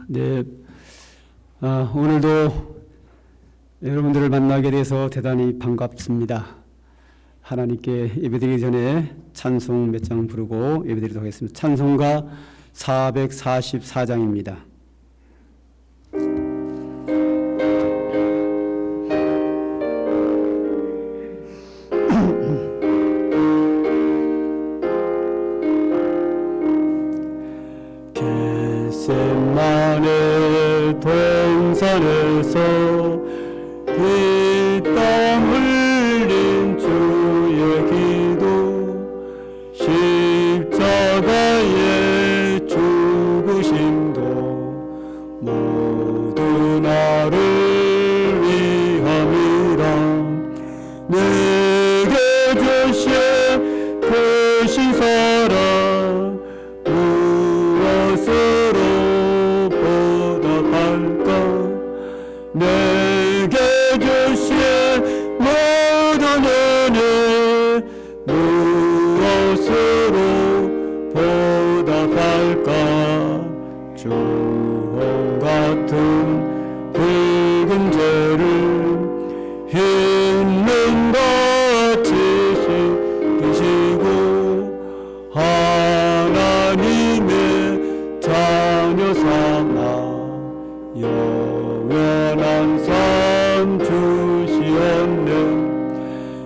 네, 오늘도 여러분들을 만나게 돼서 대단히 반갑습니다. 하나님께 예배드리기 전에 찬송 몇 장 부르고 예배드리도록 하겠습니다. 찬송가 444장입니다. 겟세마네 동산에서 땀 흘린 주의 기도, 십자가의 죽으심도 모두 나를 위함이라. 내게 주신 크신 사랑 무엇으로 보답할까? 내게 주신 모든 은혜 무엇으로 보답할까? 주홍 같은 붉은 죄를 흰눈같이 씻기시고 하나님의 자녀 삼아 영원한 삶 주시었네.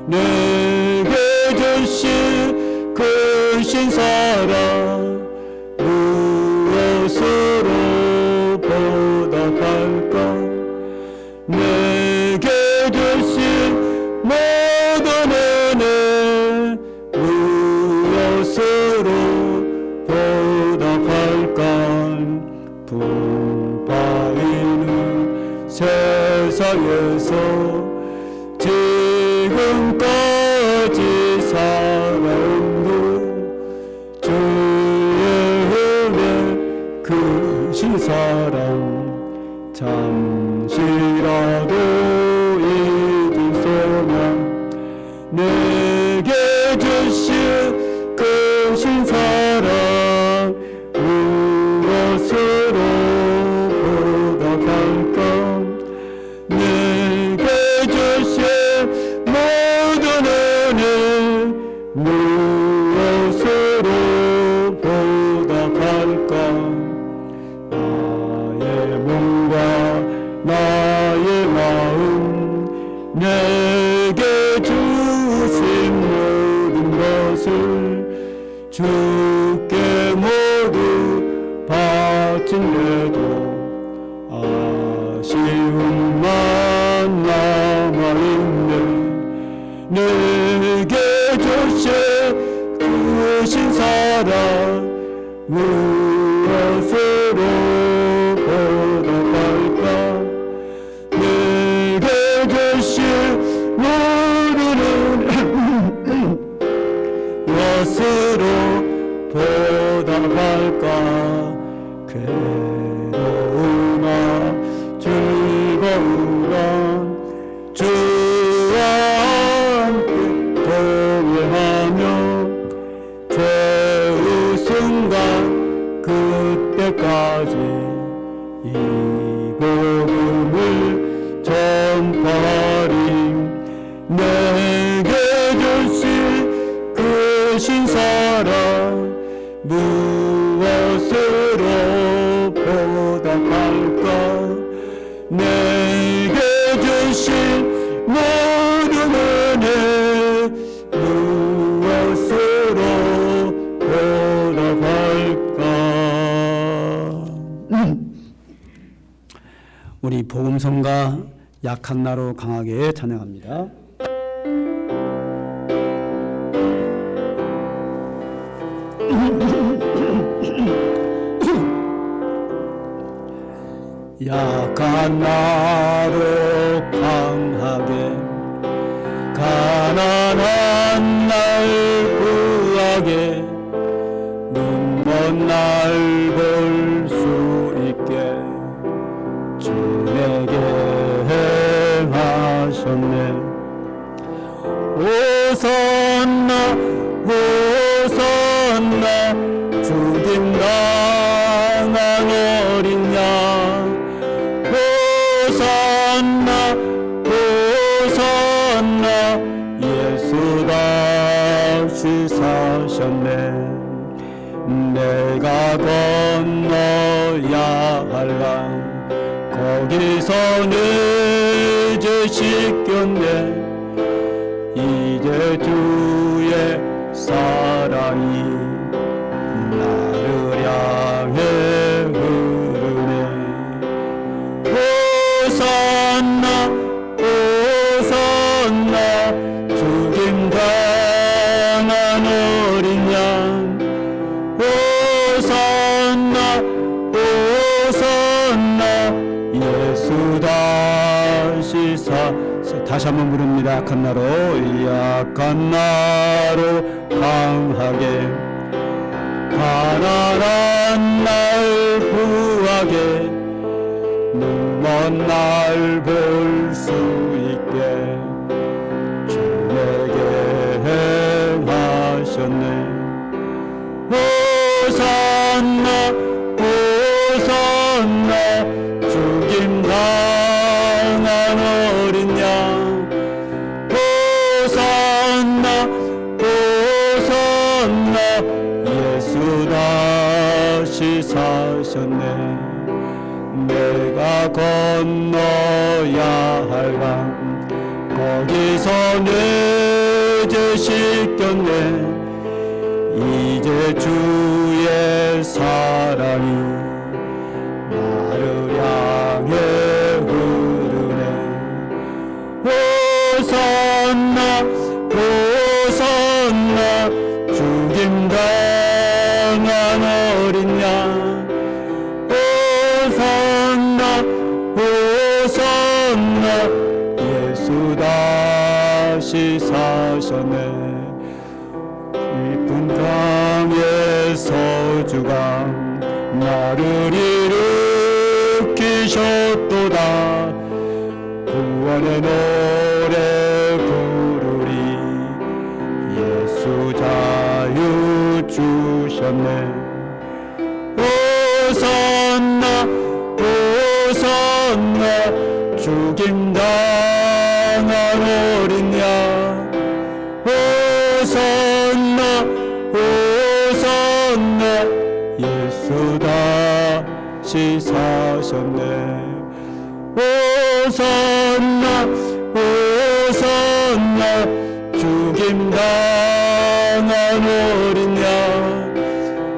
내게 주신 크신 사랑 무엇으로 보답할까? 내게 주신 모든 은혜 무엇으로 보답할까? 분파이는 세상에서 지금까지 살아온 주의 은혜 크신 사랑 잠시라도 잊을 소냐. 내게 주신 크신 사랑 무엇으로 보답할까? 내게 주신 모든 은혜 무엇으로 보답할까? 나의 몸과 나의 마음 내게 주신 모든 것을 주께 모두 바친데도 아쉬움만 남아있네. 내게 주신 크신 사랑 무엇으로 보답할까? 내게 주신 모든 은혜 무엇으로 보답할까? 괴로우나 즐거우나 주와 함께 동행하며 최후 순간 그때까지 이 복음을 전파하리. 내게 주신 크신 사랑 무엇으로 보답할까? 내게 주신 모든 은혜 무엇으로 보답할까? 우리 복음성가 약한 나로 강하게 찬양합니다. 약한 나로 강하게 가난한 날 구하게 눈먼 날 볼 수 있게 주 내게 행하셨네. 오선나 오선나 죽임 당한 어린 양 내가 건너야 할 강 거기서 내 죄 씻겼네. 이제 주의 사랑이 나를 향해 흐르네. 호산나 호산나 죽임 당한 어린 양. 호산나 호산나 예수 다시 다시 한번 부릅니다. 약한 나로 약한 나로 강하게 가난한 날 구하게 눈먼 날 볼 수 있게 주 내게 행하셨네. 호산나 호산나 죽임 당한 어린 양. 호산나 호산나 예수 다시 사셨네. 내가 건너야 할 강 거기서 내 죄 씻겼네. 이제 주의 사랑이 나를 향해 흐르네. 호산나 호산나 죽임 당한 어린 양. 호산나 호산나 예수 다시 사셨네. 깊은 땅에서 주가 나를 일으키셨도다. 구원의 노래 부르리. 예수 자유 주셨네. 호산나 호산나 죽임 당한 어린 양. 호산나 호산나 예수 다시 사셨네. 호산나 호산나 죽임 당한 어린 양.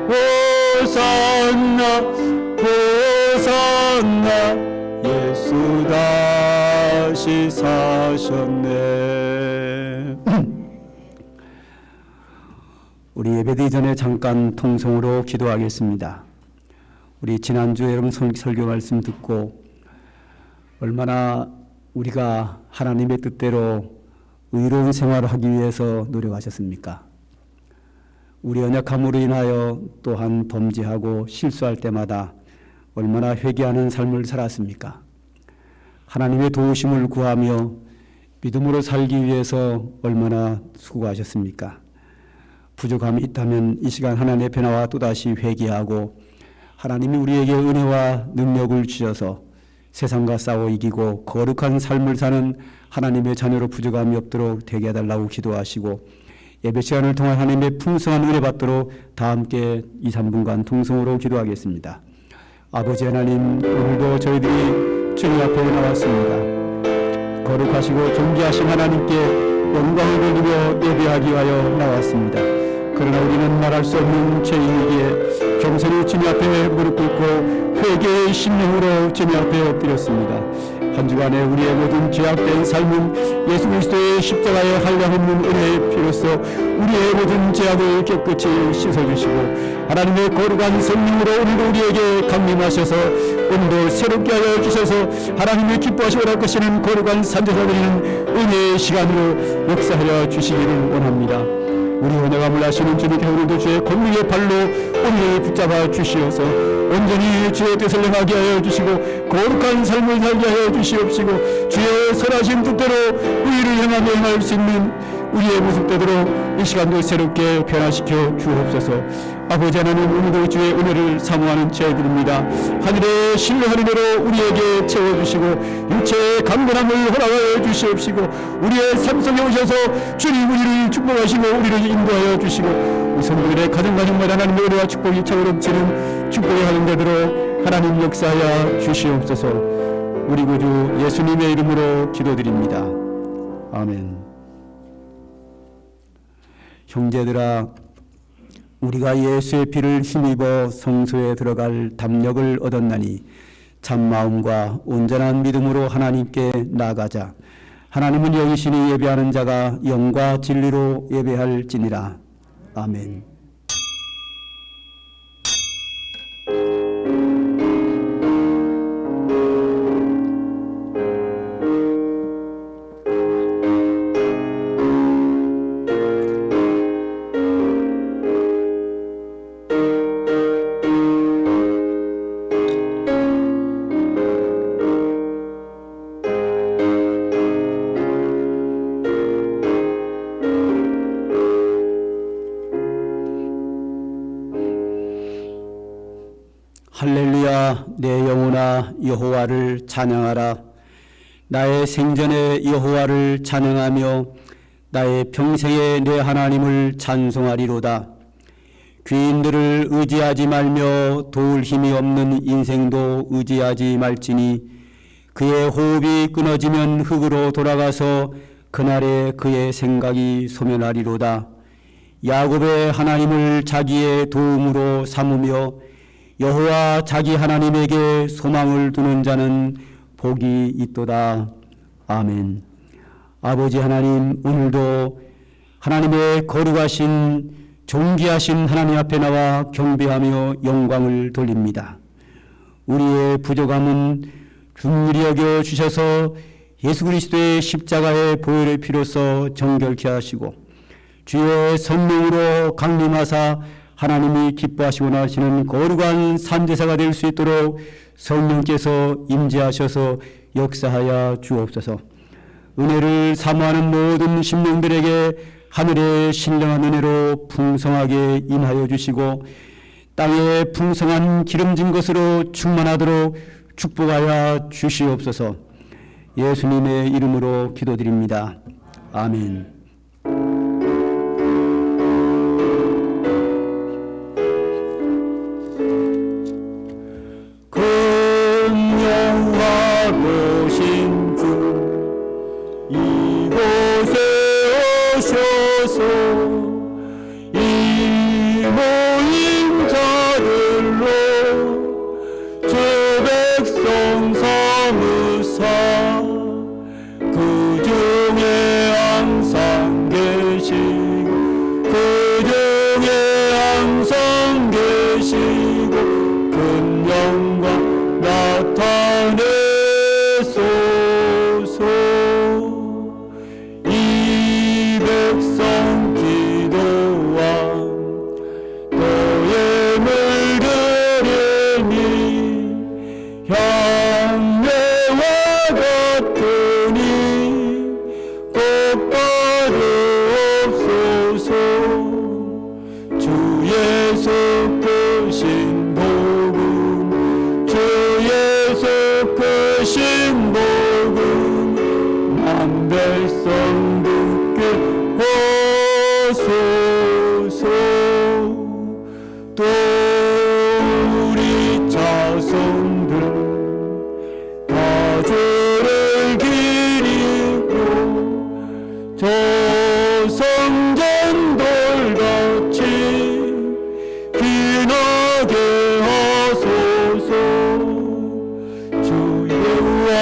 호산나 호산나 예수 다시 사셨네. 우리 예배드리기 전에 잠깐 통성으로 기도하겠습니다. 우리 지난주에 여러분 설교 말씀 듣고 얼마나 우리가 하나님의 뜻대로 의로운 생활을 하기 위해서 노력하셨습니까? 우리 연약함으로 인하여 또한 범죄하고 실수할 때마다 얼마나 회개하는 삶을 살았습니까? 하나님의 도우심을 구하며 믿음으로 살기 위해서 얼마나 수고하셨습니까? 부족함이 있다면 이 시간 하나님의 변화와 또다시 회개하고 하나님이 우리에게 은혜와 능력을 주셔서 세상과 싸워 이기고 거룩한 삶을 사는 하나님의 자녀로 부족함이 없도록 되게 해달라고 기도하시고 예배 시간을 통해 하나님의 풍성한 은혜 받도록 다 함께 2, 3분간 통성으로 기도하겠습니다. 아버지 하나님, 오늘도 저희들이 주님 앞에 나왔습니다. 거룩하시고 존귀하신 하나님께 영광을 돌리며 예배하기 위하여 나왔습니다. 그러나 우리는 말할 수 없는 죄인이기에 겸손히 주님 앞에 무릎 꿇고 회개의 심령으로 주님 앞에 엎드렸습니다. 한 주간에 우리의 모든 죄악된 삶은 예수 그리스도의 십자가의 한량없는 은혜의 피로써 우리의 모든 죄악을 깨끗이 씻어주시고 하나님의 거룩한 성령으로 오늘도 우리에게 강림하셔서 오늘도 새롭게 하여 주셔서 하나님의 기뻐하시고 닦으시는 거룩한 산제사드리는 은혜의 시간으로 역사하여 주시기를 원합니다. 우리 은혜감을 아시는 주님께 오늘도 주의 권능의 발로 오늘을 붙잡아 주시어서 온전히 주의 뜻을 행하게 하여 주시고 거룩한 삶을 살게 하여 주시옵시고 주의 선하신 뜻대로 의를 행하며 행할 수 있는 우리의 모습대로 이 시간도 새롭게 변화시켜 주옵소서. 아버지 하나님, 오늘도 주의 은혜를 사모하는 저희들입니다. 하늘의 신뢰하는 대로 우리에게 채워주시고 육체의 강건함을 허락하여 주시옵시고 우리의 삶 속에 오셔서 주님 우리를 축복하시고 우리를 인도하여 주시고 우리 성도들의 가정마다 하나님의 은혜와 축복이 차오름치는 축복의 하는 되도록 하나님 역사하여 주시옵소서. 우리 구주 예수님의 이름으로 기도드립니다. 아멘. 형제들아, 우리가 예수의 피를 힘입어 성소에 들어갈 담력을 얻었나니 참마음과 온전한 믿음으로 하나님께 나아가자. 하나님은 영이시니 예배하는 자가 영과 진리로 예배할지니라. 아멘. 할렐루야. 내 영혼아 여호와를 찬양하라. 나의 생전에 여호와를 찬양하며 나의 평생에 내 하나님을 찬송하리로다. 귀인들을 의지하지 말며 도울 힘이 없는 인생도 의지하지 말지니 그의 호흡이 끊어지면 흙으로 돌아가서 그날에 그의 생각이 소멸하리로다. 야곱의 하나님을 자기의 도움으로 삼으며 여호와 자기 하나님에게 소망을 두는 자는 복이 있도다. 아멘. 아버지 하나님, 오늘도 하나님의 거룩하신 존귀하신 하나님 앞에 나와 경배하며 영광을 돌립니다. 우리의 부족함은 긍휼히 여겨 주셔서 예수 그리스도의 십자가의 보혈의 피로써 정결케 하시고 주의 성령으로 강림하사 하나님이 기뻐하시고 나시는 거룩한 산제사가 될 수 있도록 성령께서 임재하셔서 역사하여 주옵소서. 은혜를 사모하는 모든 심령들에게 하늘의 신령한 은혜로 풍성하게 임하여 주시고 땅에 풍성한 기름진 것으로 충만하도록 축복하여 주시옵소서. 예수님의 이름으로 기도드립니다. 아멘. 오신 주 이곳에 오셔서 이 모인 자들로 주 백성 삼으사 그 중에 항상 계시고 그 중에 항상 계시고 큰 영광 나타내소서. 이 백성 기도와 너의 물들이니 향내와 같으니 곧 받으옵소서. 주 예수 크신 복음 주 예수 크신 복음 만 백성 듣게 하소서. 또 우리 자손들 다 주를 기리고 저 성전돌같이 빛나게 하소서. 주 여호와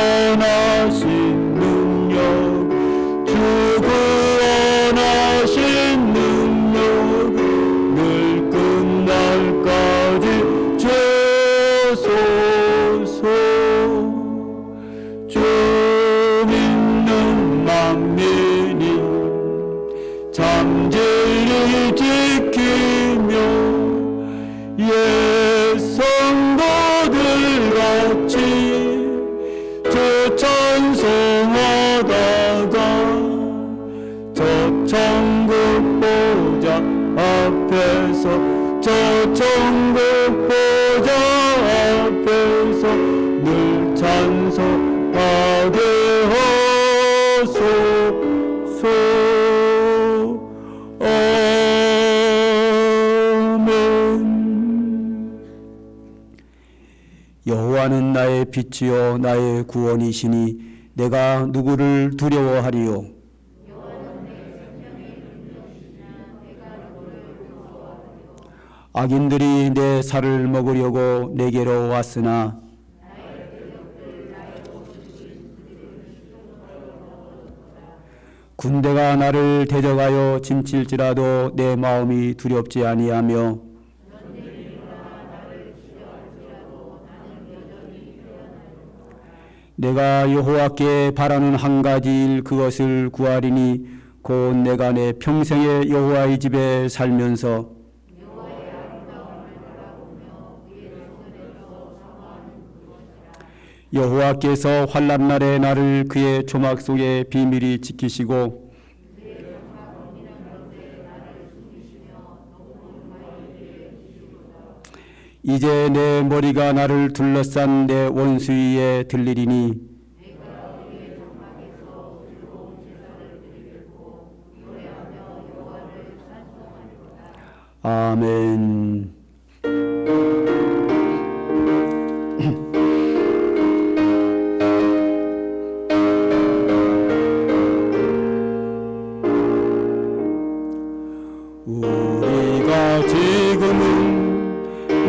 여호와는 나의 빛이요 나의 구원이시니 내가 누구를 두려워하리요. 악인들이 내 살을 먹으려고 내게로 왔으나 군대가 나를 대적하여 짐칠지라도 내 마음이 두렵지 아니하며 내가 여호와께 바라는 한 가지 일 그것을 구하리니 곧 내가 내 평생에 여호와의 집에 살면서 여호와께서 환난 날에 나를 그의 조막 속에 비밀히 지키시고 이제 내 머리가 나를 둘러싼 내 원수 위에 들리리니 아멘. 우리가 지금은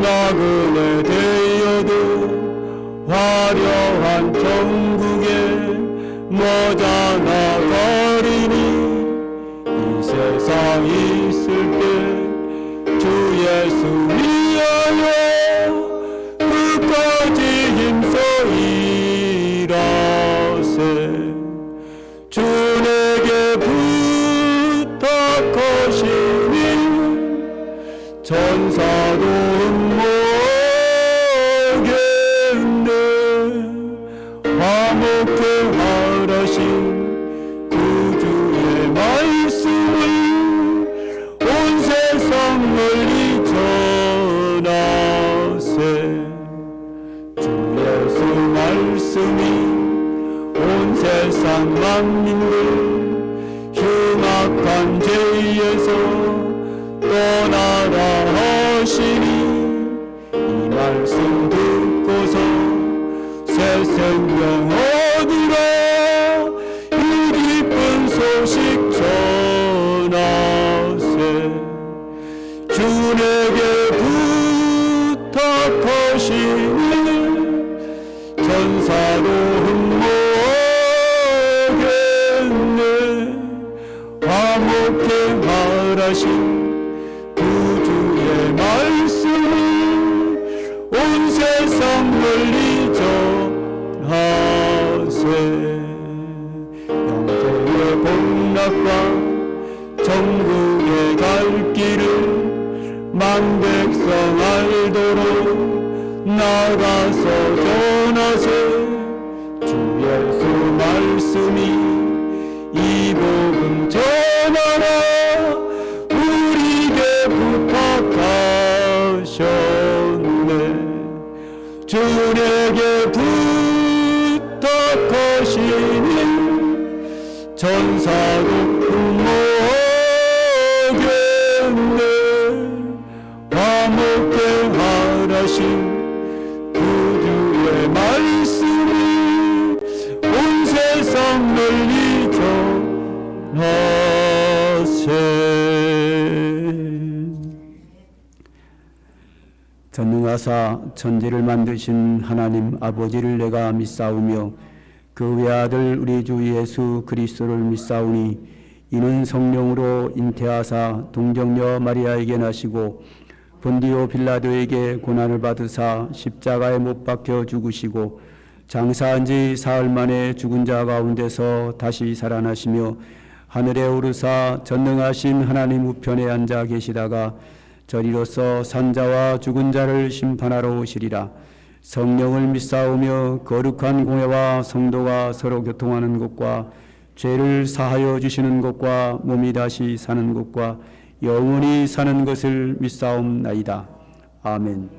나그네 되어도 화려한 천국에 머자나 가리니 이 세상 있을 때 주 예수 위하여 끝까지 힘써 일하세. 주 내게 부탁하시니 천사도 흠모겠네. 화목해 하라신 구주의 말씀을 온 세상 널리 전하세. 주 예수 말씀이 온 세상 만민을 흉악한 죄에서 떠나라 하시니 이 말씀 듣고서 새 생명 얻으라. 이 기쁜 소식 전하세. 주 내게 부탁하시니 천사도 흠모하겠네. 화목해 하라신 구주의 말씀을 온 세상 널리 전하세. 영생의 복락과 천국에 갈 길을 만백성 알도록 나가서 전하세. 주 예수 말씀이 이 복음 전하라 우리에게 부탁하셨네. 주 내게 부탁하시니 천사도 흠모하겠네. 화목해 하라신 구주의 말씀을 온 세상 널리 전하세. 전능하사 천지를 만드신 하나님 아버지를 내가 믿사오며 그 외아들 우리 주 예수 그리스도를 믿사오니 이는 성령으로 잉태하사 동정녀 마리아에게 나시고 본디오 빌라도에게 고난을 받으사 십자가에 못 박혀 죽으시고 장사한 지 사흘 만에 죽은 자 가운데서 다시 살아나시며 하늘에 오르사 전능하신 하나님 우편에 앉아 계시다가 저리로서 산자와 죽은 자를 심판하러 오시리라. 성령을 믿사오며 거룩한 공회와 성도가 서로 교통하는 것과 죄를 사하여 주시는 것과 몸이 다시 사는 것과 영원히 사는 것을 믿사옵나이다. 아멘.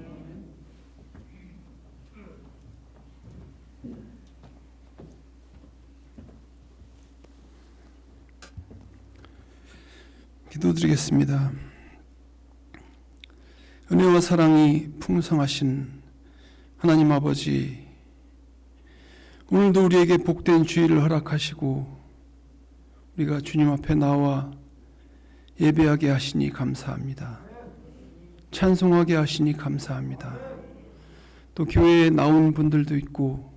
기도드리겠습니다. 은혜와 사랑이 풍성하신 하나님 아버지, 오늘도 우리에게 복된 주일을 허락하시고 우리가 주님 앞에 나와 예배하게 하시니 감사합니다. 찬송하게 하시니 감사합니다. 또 교회에 나온 분들도 있고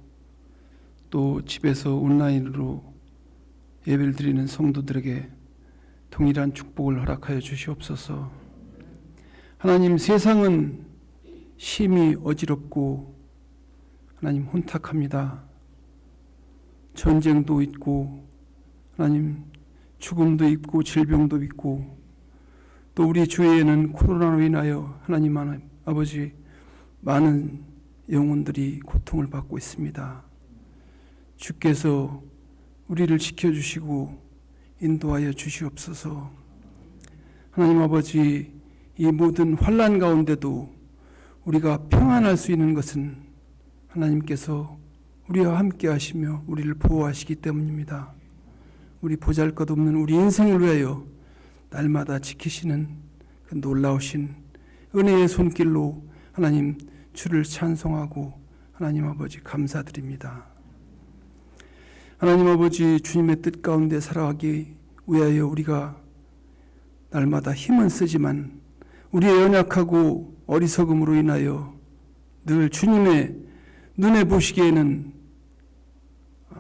또 집에서 온라인으로 예배를 드리는 성도들에게 동일한 축복을 허락하여 주시옵소서. 하나님, 세상은 심히 어지럽고 하나님 혼탁합니다. 전쟁도 있고 하나님 죽음도 있고 질병도 있고 또 우리 주위에는 코로나로 인하여 하나님 아버지 많은 영혼들이 고통을 받고 있습니다. 주께서 우리를 지켜주시고 인도하여 주시옵소서. 하나님 아버지, 이 모든 환난 가운데도 우리가 평안할 수 있는 것은 하나님께서 우리와 함께 하시며 우리를 보호하시기 때문입니다. 우리 보잘것없는 우리 인생을 위하여 날마다 지키시는 그 놀라우신 은혜의 손길로 하나님 주를 찬송하고 하나님 아버지 감사드립니다. 하나님 아버지, 주님의 뜻 가운데 살아가기 위하여 우리가 날마다 힘은 쓰지만 우리의 연약하고 어리석음으로 인하여 늘 주님의 눈에 보시기에는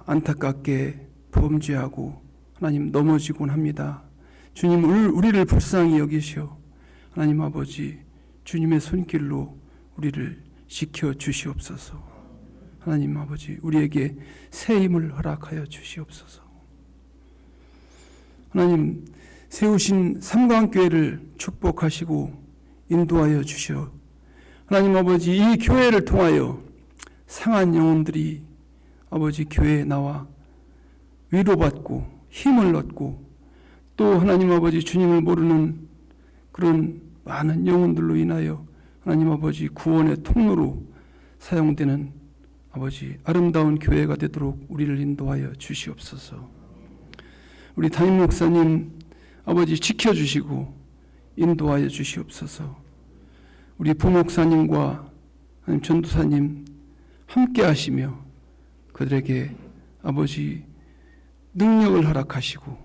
안타깝게 범죄하고 하나님 넘어지곤 합니다. 주님, 우리를 불쌍히 여기시어 하나님 아버지 주님의 손길로 우리를 지켜 주시옵소서. 하나님 아버지, 우리에게 새 힘을 허락하여 주시옵소서. 하나님, 세우신 삼강교회를 축복하시고 인도하여 주시어 하나님 아버지, 이 교회를 통하여 상한 영혼들이 아버지 교회에 나와 위로받고 힘을 얻고 또 하나님 아버지 주님을 모르는 그런 많은 영혼들로 인하여 하나님 아버지 구원의 통로로 사용되는 아버지 아름다운 교회가 되도록 우리를 인도하여 주시옵소서. 우리 담임 목사님 아버지 지켜주시고 인도하여 주시옵소서. 우리 부목사님과 하나님 전도사님 함께 하시며 그들에게 아버지 능력을 허락하시고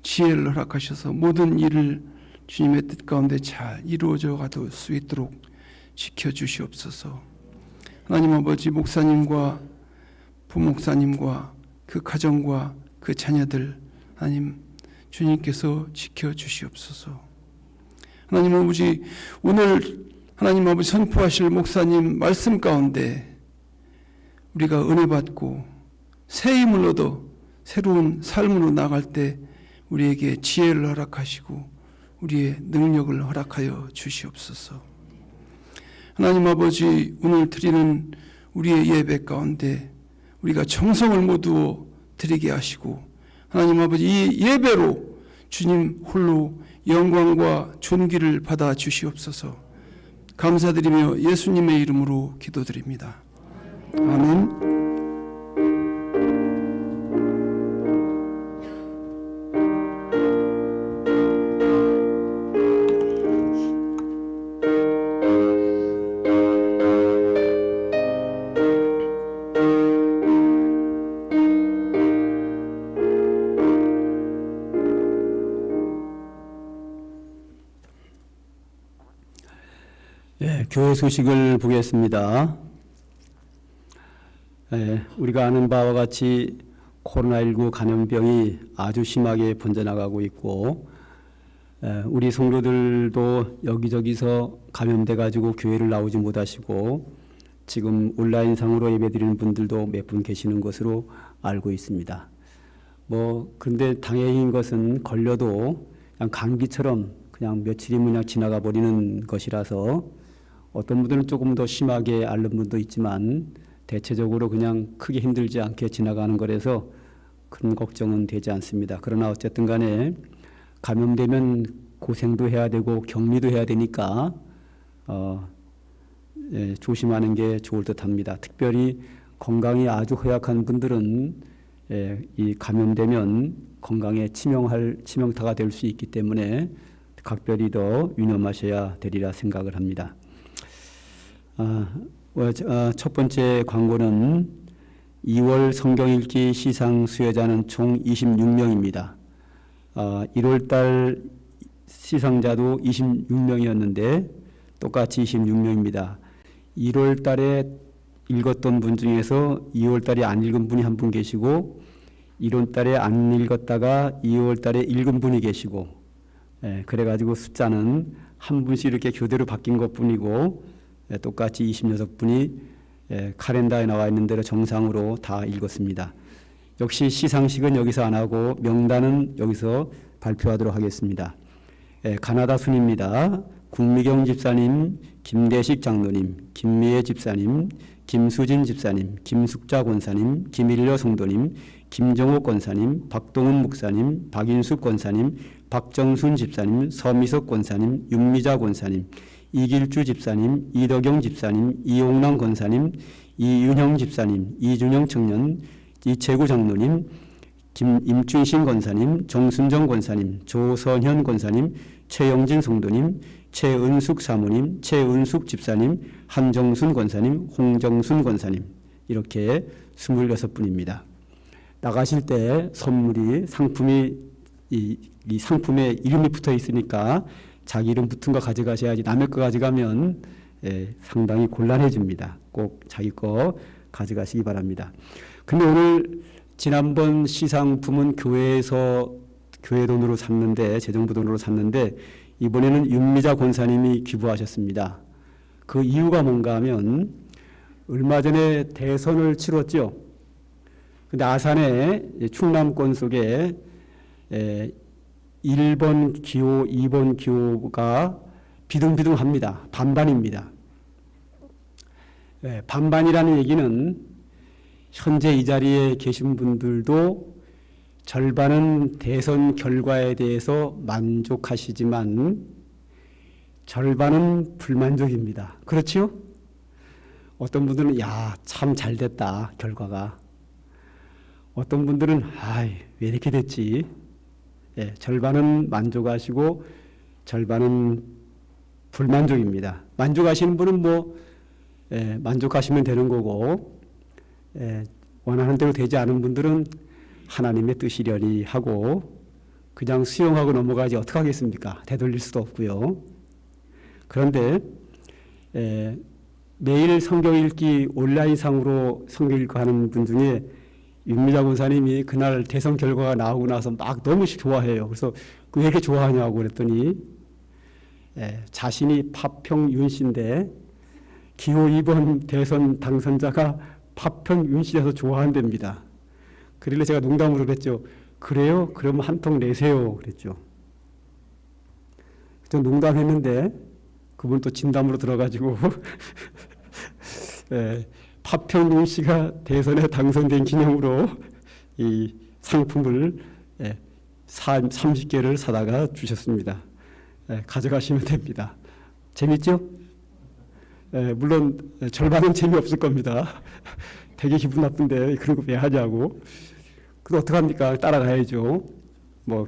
지혜를 허락하셔서 모든 일을 주님의 뜻 가운데 잘 이루어져 가도 수 있도록 지켜주시옵소서. 하나님 아버지, 목사님과 부목사님과 그 가정과 그 자녀들 하나님 주님께서 지켜주시옵소서. 하나님 아버지, 오늘 하나님 아버지 선포하실 목사님 말씀 가운데 우리가 은혜 받고 새 힘을 얻어 새로운 삶으로 나갈 때 우리에게 지혜를 허락하시고 우리의 능력을 허락하여 주시옵소서. 하나님 아버지, 오늘 드리는 우리의 예배 가운데 우리가 정성을 모두 드리게 하시고 하나님 아버지, 이 예배로 주님 홀로 영광과 존귀를 받아 주시옵소서. 감사드리며 예수님의 이름으로 기도드립니다. 아멘. 교회 소식을 보겠습니다. 우리가 아는 바와 같이 코로나19 감염병이 아주 심하게 번져나가고 있고 우리 성도들도 여기저기서 감염돼 가지고 교회를 나오지 못하시고 지금 온라인상으로 예배드리는 분들도 몇 분 계시는 것으로 알고 있습니다. 그런데 다행인 것은 걸려도 그냥 감기처럼 그냥 며칠이면 그냥 지나가 버리는 것이라서 어떤 분들은 조금 더 심하게 앓는 분도 있지만 대체적으로 그냥 크게 힘들지 않게 지나가는 거라서 큰 걱정은 되지 않습니다. 그러나 어쨌든 간에 감염되면 고생도 해야 되고 격리도 해야 되니까 조심하는 게 좋을 듯합니다. 특별히 건강이 아주 허약한 분들은 이 감염되면 건강에 치명타가 될 수 있기 때문에 각별히 더 유념하셔야 되리라 생각을 합니다. 첫 번째 광고는 2월 성경 읽기 시상 수여자는 총 26명입니다. 1월 달 시상자도 26명이었는데 똑같이 26명입니다. 1월 달에 읽었던 분 중에서 2월 달에 안 읽은 분이 한 분 계시고 1월 달에 안 읽었다가 2월 달에 읽은 분이 계시고, 그래가지고 숫자는 한 분씩 이렇게 교대로 바뀐 것뿐이고, 똑같이 26분이 카렌다에 나와 있는 대로 정상으로 다 읽었습니다. 역시 시상식은 여기서 안 하고 명단은 여기서 발표하도록 하겠습니다. 가나다 순입니다. 국미경 집사님, 김대식 장로님, 김미애 집사님, 김수진 집사님, 김숙자 권사님, 김일려 성도님, 김정옥 권사님, 박동훈 목사님, 박인숙 권사님, 박정순 집사님, 서미석 권사님, 윤미자 권사님, 이길주 집사님, 이덕영 집사님, 이용남 권사님, 이윤형 집사님, 이준영 청년, 이채구 장로님, 임춘신 권사님, 정순정 권사님, 조선현 권사님, 최영진 성도님, 최은숙 사모님, 최은숙 집사님, 한정순 권사님, 홍정순 권사님, 이렇게 26분입니다. 나가실 때 선물이 상품이 이 상품에 이름이 붙어 있으니까 자기 이름 붙은 거 가져가셔야지 남의 거 가져가면 상당히 곤란해집니다. 꼭 자기 거 가져가시기 바랍니다. 근데 오늘 지난번 시상품은 교회에서 교회 돈으로 샀는데, 재정부 돈으로 샀는데 이번에는 윤미자 권사님이 기부하셨습니다. 그 이유가 뭔가 하면 얼마 전에 대선을 치렀죠. 근데 아산의 충남권 속에 1번 기호, 2번 기호가 비등비등합니다. 반반입니다. 반반이라는 얘기는 현재 이 자리에 계신 분들도 절반은 대선 결과에 대해서 만족하시지만 절반은 불만족입니다. 그렇지요? 어떤 분들은 야, 참 잘됐다 결과가. 어떤 분들은 왜 이렇게 됐지? 절반은 만족하시고 절반은 불만족입니다. 만족하시는 분은 만족하시면 되는 거고, 원하는 대로 되지 않은 분들은 하나님의 뜻이려니 하고 그냥 수용하고 넘어가지 어떡하겠습니까? 되돌릴 수도 없고요. 그런데 매일 성경 읽기 온라인상으로 성경 읽고 하는 분 중에 윤미자 권사님이 그날 대선 결과가 나오고 나서 막 너무 좋아해요. 그래서 왜 이렇게 좋아하냐고 그랬더니 자신이 파평 윤 씨인데 기호 2번 대선 당선자가 파평 윤 씨라서 좋아한답니다. 그래서 제가 농담으로 그랬죠. 그래요? 그럼 한 통 내세요. 그랬죠. 저 농담했는데 그분 또 진담으로 들어가지고 파평윤 씨가 대선에 당선된 기념으로 이 상품을 30개를 사다가 주셨습니다. 가져가시면 됩니다. 재밌죠? 물론 절반은 재미없을 겁니다. 되게 기분 나쁜데 그런 거 왜 하냐고. 그래서 어떡합니까? 따라가야죠.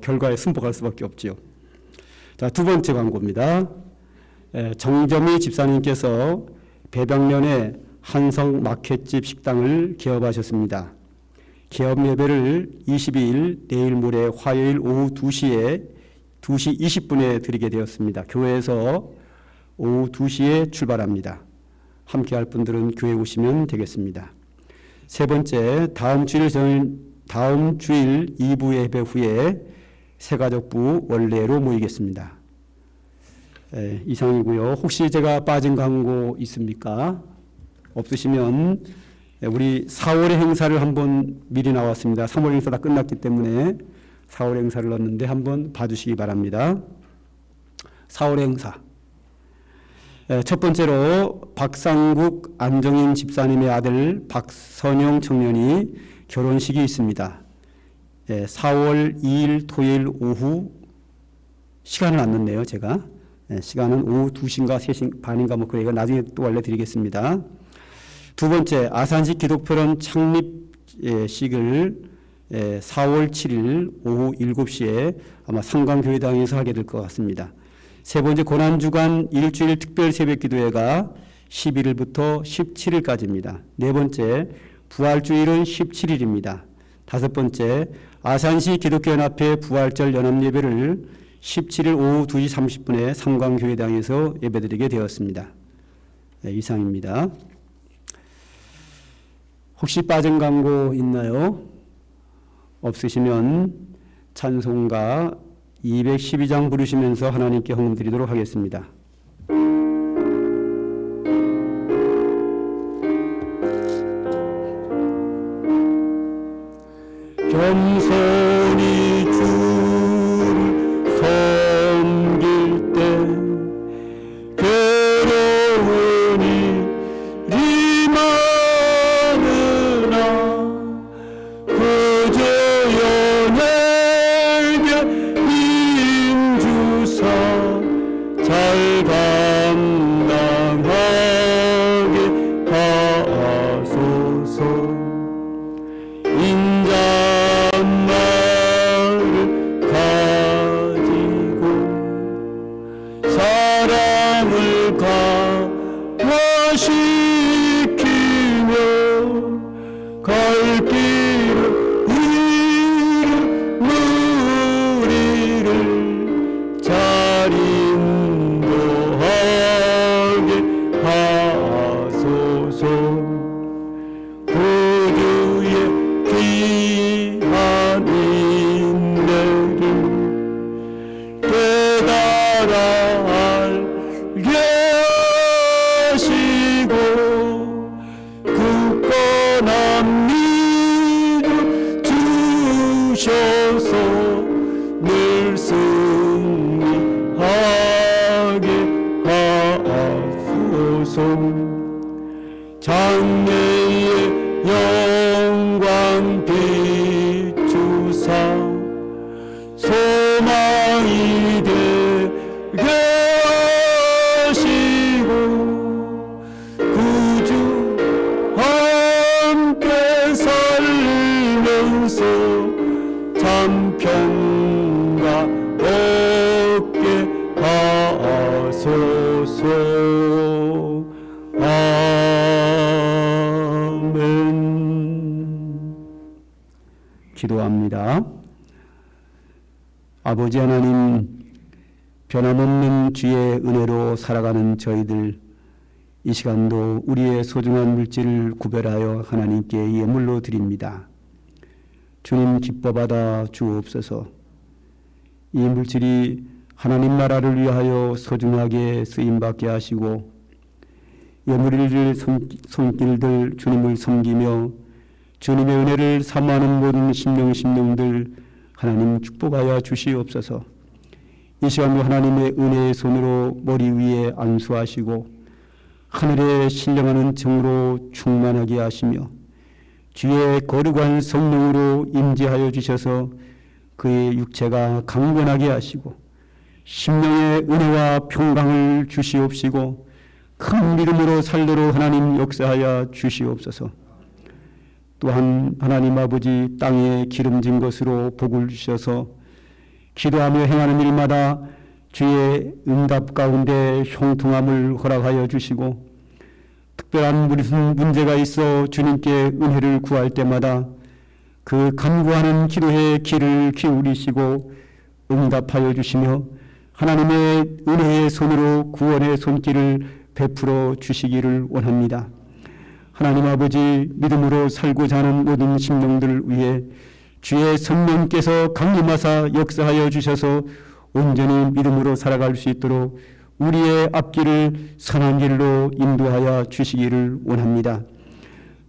결과에 승복할 수밖에 없죠. 자, 두 번째 광고입니다. 정점희 집사님께서 배병면에 한성 마켓집 식당을 개업하셨습니다. 개업 예배를 22일 내일 모레 화요일 오후 2시 20분에 드리게 되었습니다. 교회에서 오후 2시에 출발합니다. 함께 할 분들은 교회 오시면 되겠습니다. 세 번째, 다음 주일 2부 예배 후에 새가족부 원래로 모이겠습니다. 이상이고요. 혹시 제가 빠진 광고 있습니까? 없으시면 우리 4월의 행사를 한번 미리 나왔습니다. 3월 행사 다 끝났기 때문에 4월 행사를 넣었는데 한번 봐주시기 바랍니다. 4월 행사. 첫 번째로 박상국 안정인 집사님의 아들 박선영 청년이 결혼식이 있습니다. 4월 2일 토요일 오후, 시간을 안 넣네요 제가. 시간은 오후 2시인가 3시 반인가 그래요. 나중에 또 알려드리겠습니다. 두 번째, 아산시 기독표론 창립식을 4월 7일 오후 7시에 아마 상강교회당에서 하게 될 것 같습니다. 세 번째, 고난주간 일주일 특별 새벽기도회가 11일부터 17일까지입니다. 네 번째, 부활주일은 17일입니다. 다섯 번째, 아산시 기독교연합회 부활절 연합예배를 17일 오후 2시 30분에 삼광교회당에서 예배드리게 되었습니다. 네, 이상입니다. 혹시 빠진 광고 있나요? 없으시면 찬송가 212장 부르시면서 하나님께 헌금 드리도록 하겠습니다. 겸손히 주를 섬길 때 괴로운 일이 많으나 그저 연예계 힘주사 잘 감당하게 하소서. 인자말을 가지고 사랑을 강화시키며 갈 길을 우리를 잘 인도하게 하소서. 구주의 귀한 인내를 깨달아 알게 하시고 굳건한 믿음 주셔서 늘 승리하게 하소서. 장래의 영광 비추사 소망이 되게 하시고 구주 함께 살면서 참 평강 얻게 하소서. 기도합니다. 아버지 하나님, 변함없는 주의 은혜로 살아가는 저희들, 이 시간도 우리의 소중한 물질을 구별하여 하나님께 예물로 드립니다. 주님 기뻐받아 주옵소서. 이 물질이 하나님 나라를 위하여 소중하게 쓰임받게 하시고 예물을 손길들 주님을 섬기며 주님의 은혜를 사모하는 모든 심령들 하나님 축복하여 주시옵소서. 이 시간도 하나님의 은혜의 손으로 머리 위에 안수하시고 하늘에 신령하는 정으로 충만하게 하시며 주의 거룩한 성령으로 임재하여 주셔서 그의 육체가 강건하게 하시고 심령의 은혜와 평강을 주시옵시고 큰 믿음으로 살도록 하나님 역사하여 주시옵소서. 또한 하나님 아버지 땅에 기름진 것으로 복을 주셔서 기도하며 행하는 일마다 주의 응답 가운데 형통함을 허락하여 주시고 특별한 무슨 문제가 있어 주님께 은혜를 구할 때마다 그 간구하는 기도의 귀를 기울이시고 응답하여 주시며 하나님의 은혜의 손으로 구원의 손길을 베풀어 주시기를 원합니다. 하나님 아버지, 믿음으로 살고자 하는 모든 심령들을 위해 주의 성령께서 강림하사 역사하여 주셔서 온전히 믿음으로 살아갈 수 있도록 우리의 앞길을 선한 길로 인도하여 주시기를 원합니다.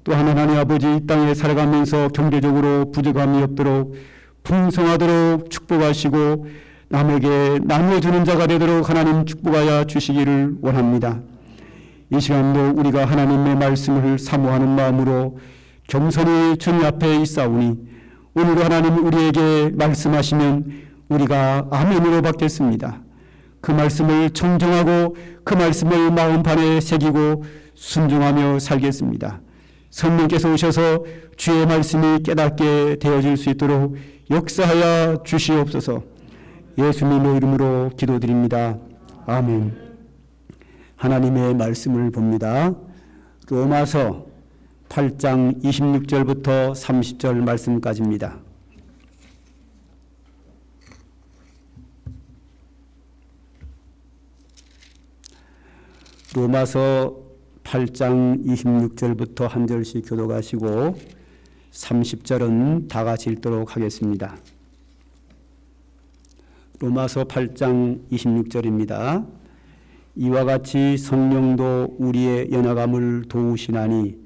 또한 하나님 아버지, 이 땅에 살아가면서 경제적으로 부족함이 없도록 풍성하도록 축복하시고 남에게 나눠주는 자가 되도록 하나님 축복하여 주시기를 원합니다. 이 시간도 우리가 하나님의 말씀을 사모하는 마음으로 겸손히 주님 앞에 있사오니 오늘 하나님 우리에게 말씀하시면 우리가 아멘으로 받겠습니다. 그 말씀을 청정하고 그 말씀을 마음판에 새기고 순종하며 살겠습니다. 성령께서 오셔서 주의 말씀이 깨닫게 되어질 수 있도록 역사하여 주시옵소서. 예수님의 이름으로 기도드립니다. 아멘. 하나님의 말씀을 봅니다. 로마서 8장 26절부터 30절 말씀까지입니다. 로마서 8장 26절부터 한 절씩 교독하시고 30절은 다 같이 읽도록 하겠습니다. 로마서 8장 26절입니다. 이와 같이 성령도 우리의 연약함을 도우시나니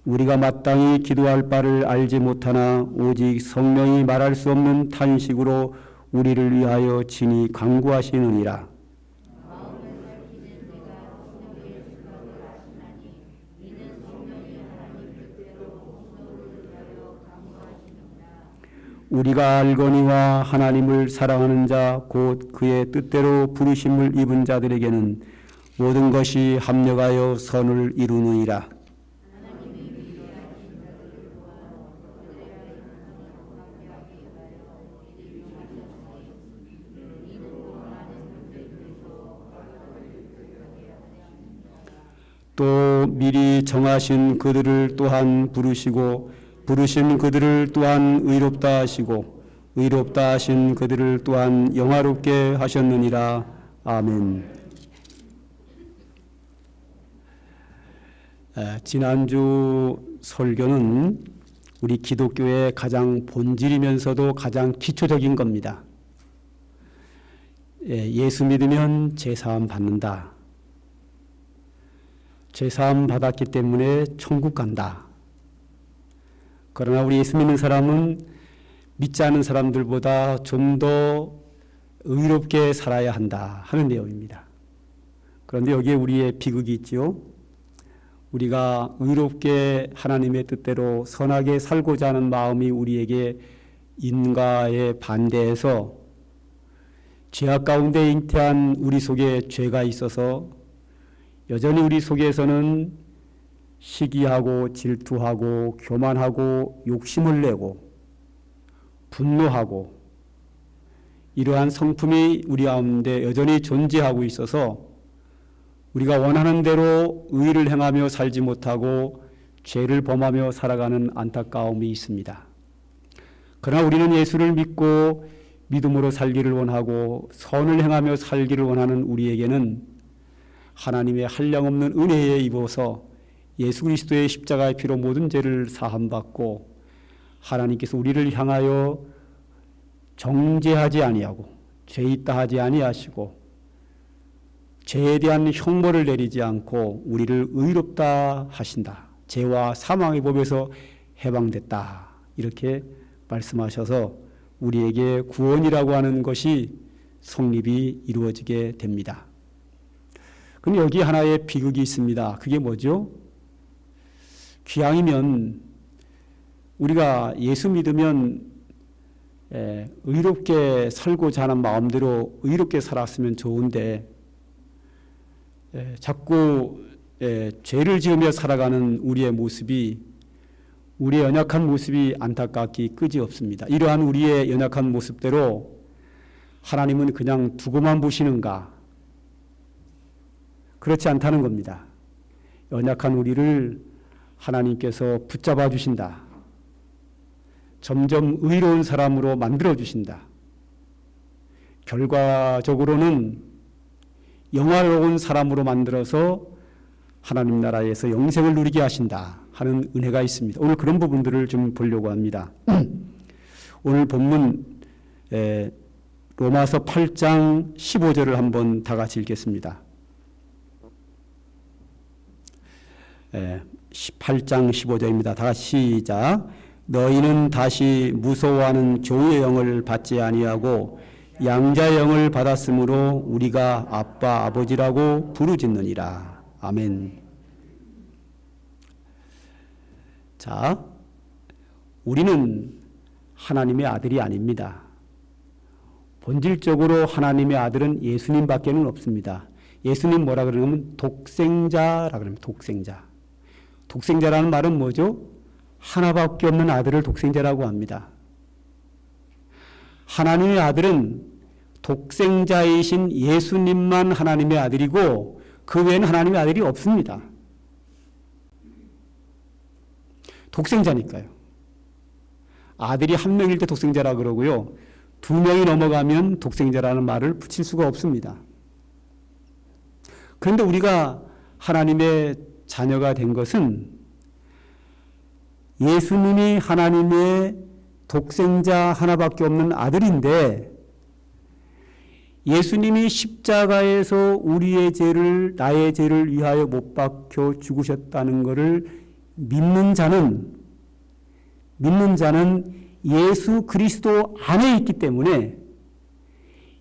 우리가 마땅히 기도할 바를 알지 못하나 오직 성령이 말할 수 없는 탄식으로 우리를 위하여 친히 간구하시느니라. 우리가 알거니와 하나님을 사랑하는 자 곧 그의 뜻대로 부르심을 입은 자들에게는 모든 것이 합력하여 선을 이루느니라. 또 미리 정하신 그들을 또한 부르시고 부르신 그들을 또한 의롭다 하시고 의롭다 하신 그들을 또한 영화롭게 하셨느니라. 아멘. 지난주 설교는 우리 기독교의 가장 본질이면서도 가장 기초적인 겁니다. 예수 믿으면 제사함 받는다. 제사함 받았기 때문에 천국 간다. 그러나 우리 예수 믿는 사람은 믿지 않은 사람들보다 좀 더 의롭게 살아야 한다 하는 내용입니다. 그런데 여기에 우리의 비극이 있지요. 우리가 의롭게 하나님의 뜻대로 선하게 살고자 하는 마음이 우리에게 있는가에 반대해서 죄악 가운데 잉태한 우리 속에 죄가 있어서 여전히 우리 속에서는 시기하고 질투하고 교만하고 욕심을 내고 분노하고 이러한 성품이 우리 가운데 여전히 존재하고 있어서 우리가 원하는 대로 의를 행하며 살지 못하고 죄를 범하며 살아가는 안타까움이 있습니다. 그러나 우리는 예수를 믿고 믿음으로 살기를 원하고 선을 행하며 살기를 원하는 우리에게는 하나님의 한량없는 은혜에 입어서 예수 그리스도의 십자가의 피로 모든 죄를 사함받고 하나님께서 우리를 향하여 정죄하지 아니하고 죄 있다 하지 아니하시고 죄에 대한 형벌을 내리지 않고 우리를 의롭다 하신다. 죄와 사망의 법에서 해방됐다. 이렇게 말씀하셔서 우리에게 구원이라고 하는 것이 성립이 이루어지게 됩니다. 그럼 여기 하나의 비극이 있습니다. 그게 뭐죠? 기왕이면 우리가 예수 믿으면 의롭게 살고자 하는 마음대로 의롭게 살았으면 좋은데 자꾸 죄를 지으며 살아가는 우리의 모습이 우리의 연약한 모습이 안타깝기 끄지없습니다. 이러한 우리의 연약한 모습대로 하나님은 그냥 두고만 보시는가? 그렇지 않다는 겁니다. 연약한 우리를 하나님께서 붙잡아 주신다. 점점 의로운 사람으로 만들어 주신다. 결과적으로는 영화로운 사람으로 만들어서 하나님 나라에서 영생을 누리게 하신다 하는 은혜가 있습니다. 오늘 그런 부분들을 좀 보려고 합니다. 오늘 본문 로마서 8장 15절을 한번 다 같이 읽겠습니다. 8장 15절입니다. 다 같이 시작. 너희는 다시 무서워하는 교의 영을 받지 아니하고 양자의 영을 받았으므로 우리가 아빠 아버지라고 부르짖느니라. 아멘. 자, 우리는 하나님의 아들이 아닙니다. 본질적으로 하나님의 아들은 예수님밖에는 없습니다. 예수님 뭐라 그러냐면 독생자라 그럽니다. 독생자. 독생자라는 말은 뭐죠? 하나밖에 없는 아들을 독생자라고 합니다. 하나님의 아들은 독생자이신 예수님만 하나님의 아들이고 그 외에는 하나님의 아들이 없습니다. 독생자니까요. 아들이 한 명일 때 독생자라 그러고요. 두 명이 넘어가면 독생자라는 말을 붙일 수가 없습니다. 그런데 우리가 하나님의 자녀가 된 것은 예수님이 하나님의 독생자 하나밖에 없는 아들인데 예수님이 십자가에서 우리의 죄를 나의 죄를 위하여 못 박혀 죽으셨다는 것을 믿는 자는 예수 그리스도 안에 있기 때문에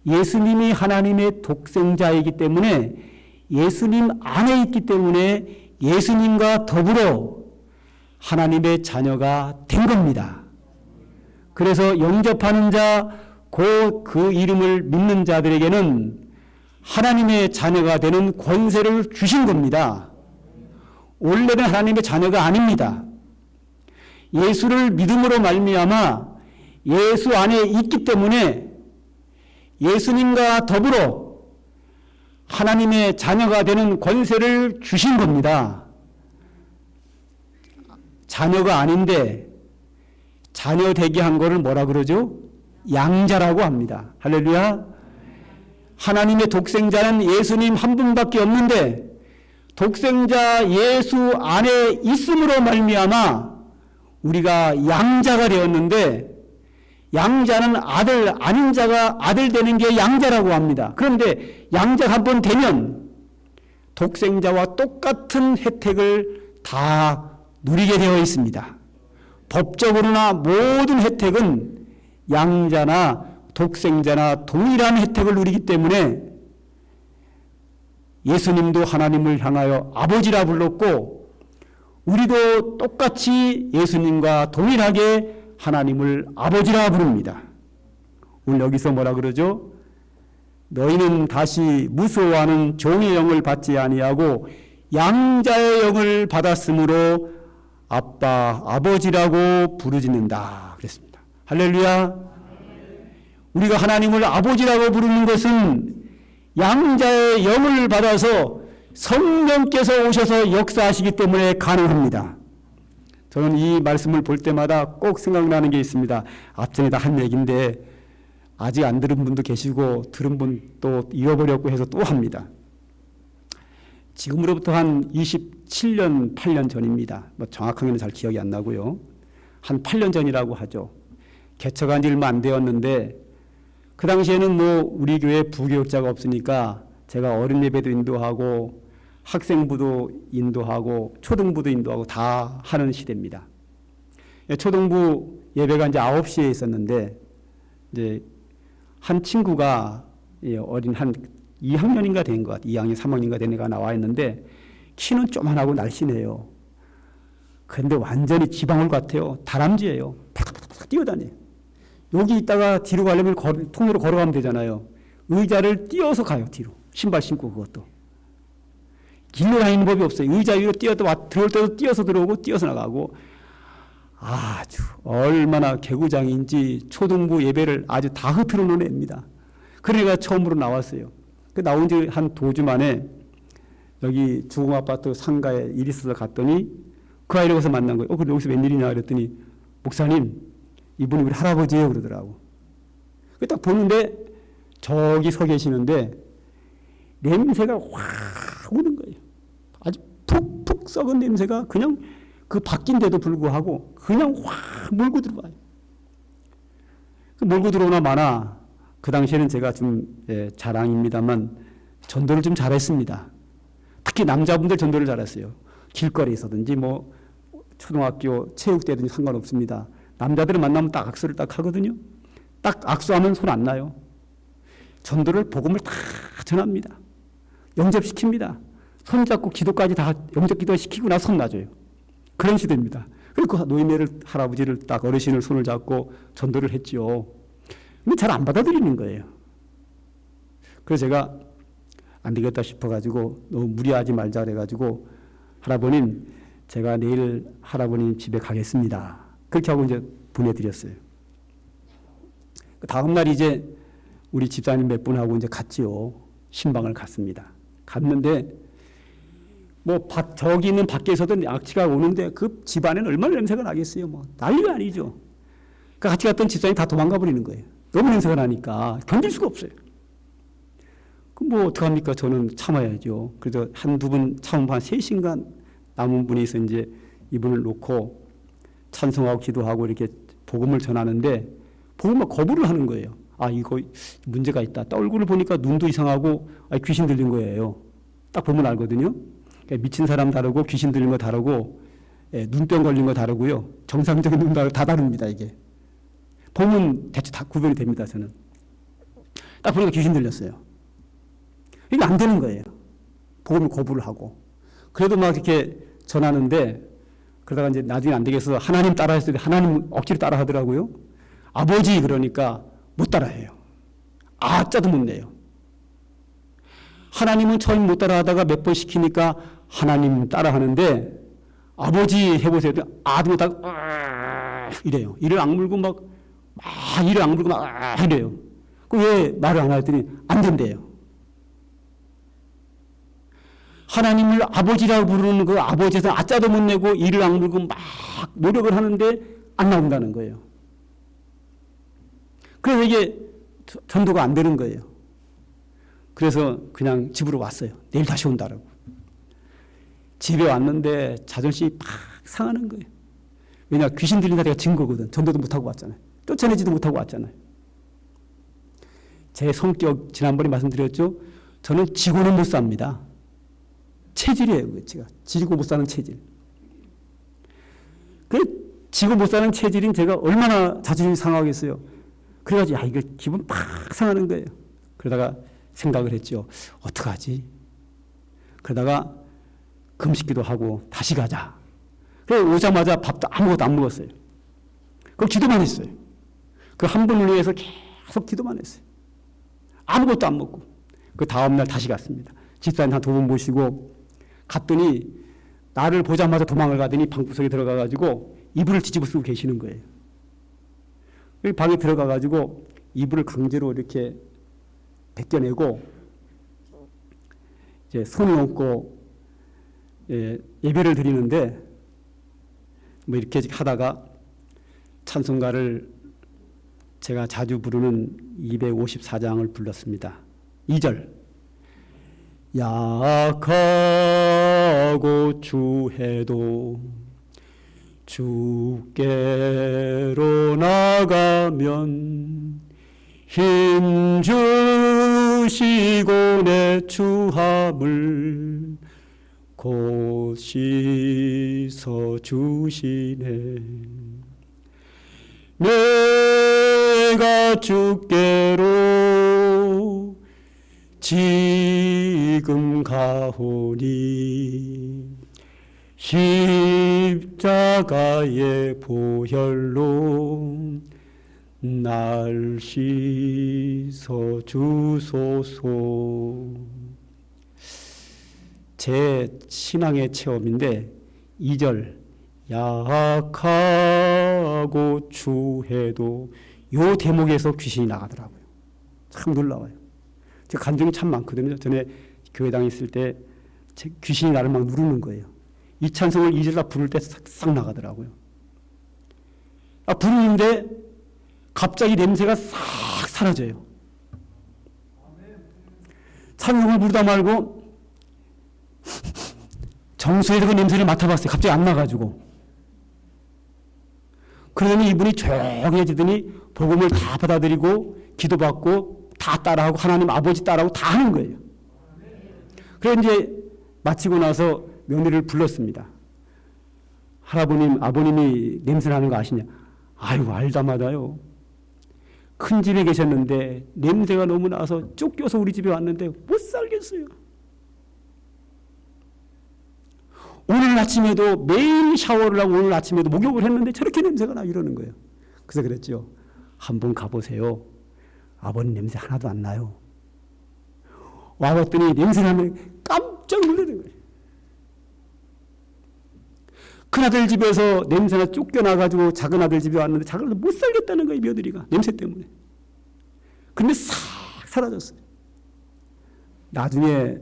예수님이 하나님의 독생자이기 때문에 예수님 안에 있기 때문에 예수님과 더불어 하나님의 자녀가 된 겁니다. 그래서 영접하는 자, 곧 그 이름을 믿는 자들에게는 하나님의 자녀가 되는 권세를 주신 겁니다. 원래는 하나님의 자녀가 아닙니다. 예수를 믿음으로 말미암아 예수 안에 있기 때문에 예수님과 더불어 하나님의 자녀가 되는 권세를 주신 겁니다. 자녀가 아닌데 자녀 되게 한 거를 뭐라 그러죠? 양자라고 합니다. 할렐루야. 하나님의 독생자는 예수님 한 분밖에 없는데 독생자 예수 안에 있음으로 말미암아 우리가 양자가 되었는데 양자는 아들 아닌 자가 아들 되는 게 양자라고 합니다. 그런데 양자가 한 번 되면 독생자와 똑같은 혜택을 다 누리게 되어 있습니다. 법적으로나 모든 혜택은 양자나 독생자나 동일한 혜택을 누리기 때문에 예수님도 하나님을 향하여 아버지라 불렀고 우리도 똑같이 예수님과 동일하게 하나님을 아버지라 부릅니다. 오늘 여기서 뭐라 그러죠? 너희는 다시 무서워하는 종의 영을 받지 아니하고 양자의 영을 받았으므로 아빠, 아버지라고 부르짖는다 그랬습니다. 할렐루야. 우리가 하나님을 아버지라고 부르는 것은 양자의 영을 받아서 성령께서 오셔서 역사하시기 때문에 가능합니다. 저는 이 말씀을 볼 때마다 꼭 생각나는 게 있습니다. 앞전에 다 한 얘기인데 아직 안 들은 분도 계시고 들은 분 또 잃어버렸고 해서 또 합니다. 지금으로부터 한 27년, 8년 전입니다. 뭐 정확하게는 잘 기억이 안 나고요. 한 8년 전이라고 하죠. 개척한 지 얼마 안 되었는데 그 당시에는 뭐 우리 교회 부교육자가 없으니까 제가 어린 예배도 인도하고 학생부도 인도하고 초등부도 인도하고 다 하는 시대입니다. 초등부 예배가 이제 9시에 있었는데 이제 한 친구가 어린 한 2학년인가 된 것 같아요. 2학년, 3학년인가 된 애가 나와 있는데 키는 쪼만하고 날씬해요. 그런데 완전히 지방울 같아요. 다람쥐예요. 팍팍팍 뛰어다녀요. 여기 있다가 뒤로 가려면 통로로 걸어가면 되잖아요. 의자를 띄어서 가요. 뒤로. 신발 신고 그것도. 길로 다니는 법이 없어요. 의자 위로 들어올 때도 띄어서 들어오고 띄어서 나가고 아주 얼마나 개구장인지 초등부 예배를 아주 다 흐트러 놓은 애입니다. 그러니까 처음으로 나왔어요. 그 나온 지 한 도주 만에 여기 주공아파트 상가에 일이 있어서 갔더니 그 아이를 여기서 만난 거예요. 그래 여기서 웬일이냐 그랬더니 목사님 이분이 우리 할아버지예요 그러더라고. 딱 보는데 저기 서 계시는데 냄새가 확 오는 거예요. 아주 푹푹 썩은 냄새가 그냥 그 바뀐데도 불구하고 그냥 확 몰고 들어와요. 그 몰고 들어오나 마나 그 당시에는 제가 좀 자랑입니다만 전도를 좀 잘했습니다. 특히 남자분들 전도를 잘했어요. 길거리에서든지 뭐 초등학교 체육대든지 상관없습니다. 남자들을 만나면 딱 악수를 딱 하거든요. 딱 악수하면 손 안 나요. 전도를 복음을 다 전합니다. 영접시킵니다. 손잡고 기도까지 다 영접 기도 시키고 나서 손 놔줘요. 그런 시대입니다. 그리고 노인네를 할아버지를 딱 어르신을 손을 잡고 전도를 했죠. 근데 잘 안 받아들이는 거예요. 그래서 제가 안 되겠다 싶어가지고 너무 무리하지 말자 그래가지고 할아버님 제가 내일 할아버님 집에 가겠습니다. 그렇게 하고 이제 보내드렸어요. 그 다음날 이제 우리 집사님 몇 분하고 이제 갔지요. 신방을 갔습니다. 갔는데 저기 있는 밖에서도 악취가 오는데 그 집안에는 얼마나 냄새가 나겠어요. 뭐 난리가 아니죠. 그러니까 같이 갔던 집사람이 다 도망가 버리는 거예요. 너무 냄새가 나니까 견딜 수가 없어요. 그럼 어떡합니까? 저는 참아야죠. 그래서 한두 분 참으면 한 3시간 남은 분이서 이제 이분을 놓고 찬송하고 기도하고 이렇게 복음을 전하는데 복음을 거부를 하는 거예요. 이거 문제가 있다. 딱 얼굴을 보니까 눈도 이상하고 귀신 들린 거예요. 딱 보면 알거든요. 그러니까 미친 사람 다르고 귀신 들린 거 다르고 눈병 걸린 거 다르고요. 정상적인 눈 다 다릅니다. 이게. 보면 대충 다 구별이 됩니다. 저는. 딱 보니까 귀신 들렸어요. 이게 안 되는 거예요. 복음을 거부를 하고. 그래도 막 이렇게 전하는데 그러다가 이제 나중에 안 되겠어. 하나님 따라 했을 때 하나님 억지로 따라 하더라고요. 아버지 그러니까 못 따라해요. 아자도 못 내요. 하나님은 처음 못 따라하다가 몇 번 시키니까 하나님 따라하는데 아버지 해보세요. 아도 못하고 이래요. 이를 악물고 막 이를 악물고 막 이래요. 왜 말을 안 하더니 안 된대요. 하나님을 아버지라고 부르는 그 아버지에서 아자도 못 내고 이를 악물고 막 노력을 하는데 안 나온다는 거예요. 그래서 이게 전도가 안 되는 거예요. 그래서 그냥 집으로 왔어요. 내일 다시 온다라고. 집에 왔는데 자존심이 팍 상하는 거예요. 왜냐 귀신 들린다 내가 증거거든. 전도도 못하고 왔잖아요. 쫓아내지도 못하고 왔잖아요. 제 성격 지난번에 말씀드렸죠. 저는 지고는 못 삽니다. 체질이에요. 제가 지고 못 사는 체질. 그 지고 못 사는 체질인 제가 얼마나 자존심이 상하겠어요. 그래가지고 이거 기분 팍 상하는 거예요. 그러다가 생각을 했죠. 어떡하지? 그러다가 금식기도 하고 다시 가자. 그래서 오자마자 밥도 아무것도 안 먹었어요. 그럼 기도만 했어요. 그 한 분을 위해서 계속 기도만 했어요. 아무것도 안 먹고. 그 다음날 다시 갔습니다. 집사님 한 2분 모시고 갔더니 나를 보자마자 도망을 가더니 방구석에 들어가가지고 이불을 뒤집어 쓰고 계시는 거예요. 방에 들어가가지고 이불을 강제로 이렇게 벗겨내고 이제 손을 얹고 예배를 드리는데 뭐 이렇게 하다가 찬송가를 제가 자주 부르는 254장을 불렀습니다. 2절 약하고 주해도 주께로 나가면 힘 주시고 내 추함을 곧 씻어 주시네. 내가 주께로 지금 가오니 십자가의 보혈로 날 씻어 주소서. 제 신앙의 체험인데 2절 약하고 추해도 요 대목에서 귀신이 나가더라고요. 참 놀라워요. 제가 간증이 참 많거든요. 전에 교회당에 있을 때 귀신이 나를 막 누르는 거예요. 이 찬송을 2절 다 부를 때 싹 나가더라고요. 부르는데 갑자기 냄새가 싹 사라져요. 찬송을 부르다 말고 정수에서 그 냄새를 맡아봤어요. 갑자기 안 나가지고. 그러더니 이분이 조용해지더니 복음을 다 받아들이고 기도받고 다 따라하고 하나님 아버지 따라하고 다 하는 거예요. 그래서 이제 마치고 나서 며느리를 불렀습니다. 할아버님, 아버님이 냄새나는 거 아시냐? 아이고, 알다마다요. 큰 집에 계셨는데 냄새가 너무 나서 쫓겨서 우리 집에 왔는데 못 살겠어요. 오늘 아침에도 매일 샤워를 하고 오늘 아침에도 목욕을 했는데 저렇게 냄새가 나 이러는 거예요. 그래서 그랬죠. 한번 가보세요. 아버님 냄새 하나도 안 나요. 와봤더니 냄새 나면 깜짝 놀라는 거예요. 큰아들 집에서 냄새나 쫓겨나가지고 작은아들 집에 왔는데 작은아들 못 살겠다는 거예요. 며느리가 냄새 때문에. 근데 싹 사라졌어요. 나중에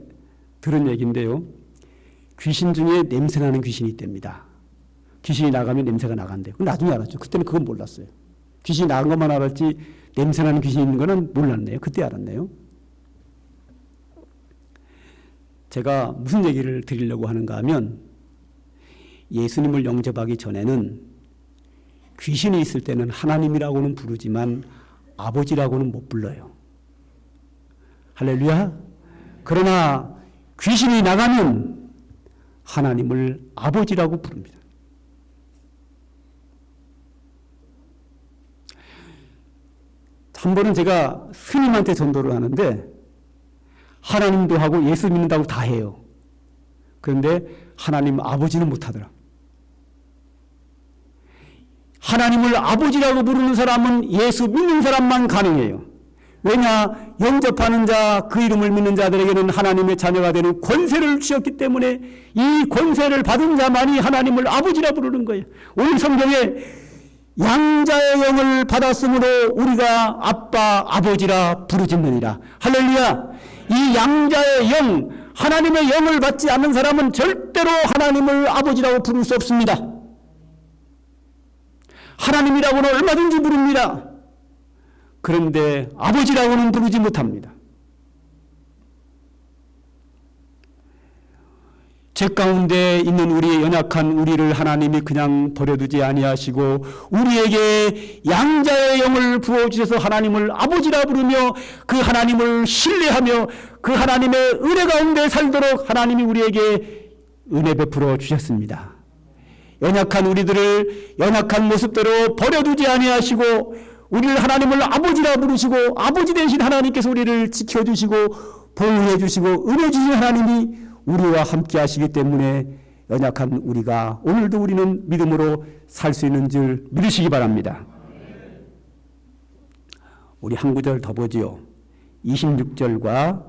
들은 얘기인데요. 귀신 중에 냄새나는 귀신이 있답니다. 귀신이 나가면 냄새가 나간대요. 나중에 알았죠. 그때는 그건 몰랐어요. 귀신이 나간 것만 알았지 냄새나는 귀신이 있는 거는 몰랐네요. 그때 알았네요. 제가 무슨 얘기를 드리려고 하는가 하면 예수님을 영접하기 전에는 귀신이 있을 때는 하나님이라고는 부르지만 아버지라고는 못 불러요. 할렐루야. 그러나 귀신이 나가면 하나님을 아버지라고 부릅니다. 한 번은 제가 스님한테 전도를 하는데 하나님도 하고 예수 믿는다고 다 해요. 그런데 하나님 아버지는 못하더라. 하나님을 아버지라고 부르는 사람은 예수 믿는 사람만 가능해요. 왜냐? 영접하는 자, 그 이름을 믿는 자들에게는 하나님의 자녀가 되는 권세를 주셨기 때문에 이 권세를 받은 자만이 하나님을 아버지라 부르는 거예요. 오늘 성경에 양자의 영을 받았으므로 우리가 아빠, 아버지라 부르짖느니라. 할렐루야. 이 양자의 영, 하나님의 영을 받지 않는 사람은 절대로 하나님을 아버지라고 부를 수 없습니다. 하나님이라고는 얼마든지 부릅니다. 그런데 아버지라고는 부르지 못합니다. 죄 가운데 있는 우리의 연약한 우리를 하나님이 그냥 버려두지 아니하시고 우리에게 양자의 영을 부어주셔서 하나님을 아버지라 부르며 그 하나님을 신뢰하며 그 하나님의 은혜 가운데 살도록 하나님이 우리에게 은혜 베풀어 주셨습니다. 연약한 우리들을 연약한 모습대로 버려두지 아니하시고 우리를 하나님을 아버지라 부르시고 아버지 되신 하나님께서 우리를 지켜주시고 보호해 주시고 은혜 주신 하나님이 우리와 함께 하시기 때문에 연약한 우리가 오늘도 우리는 믿음으로 살 수 있는 줄 믿으시기 바랍니다. 우리 한 구절 더 보지요. 26절과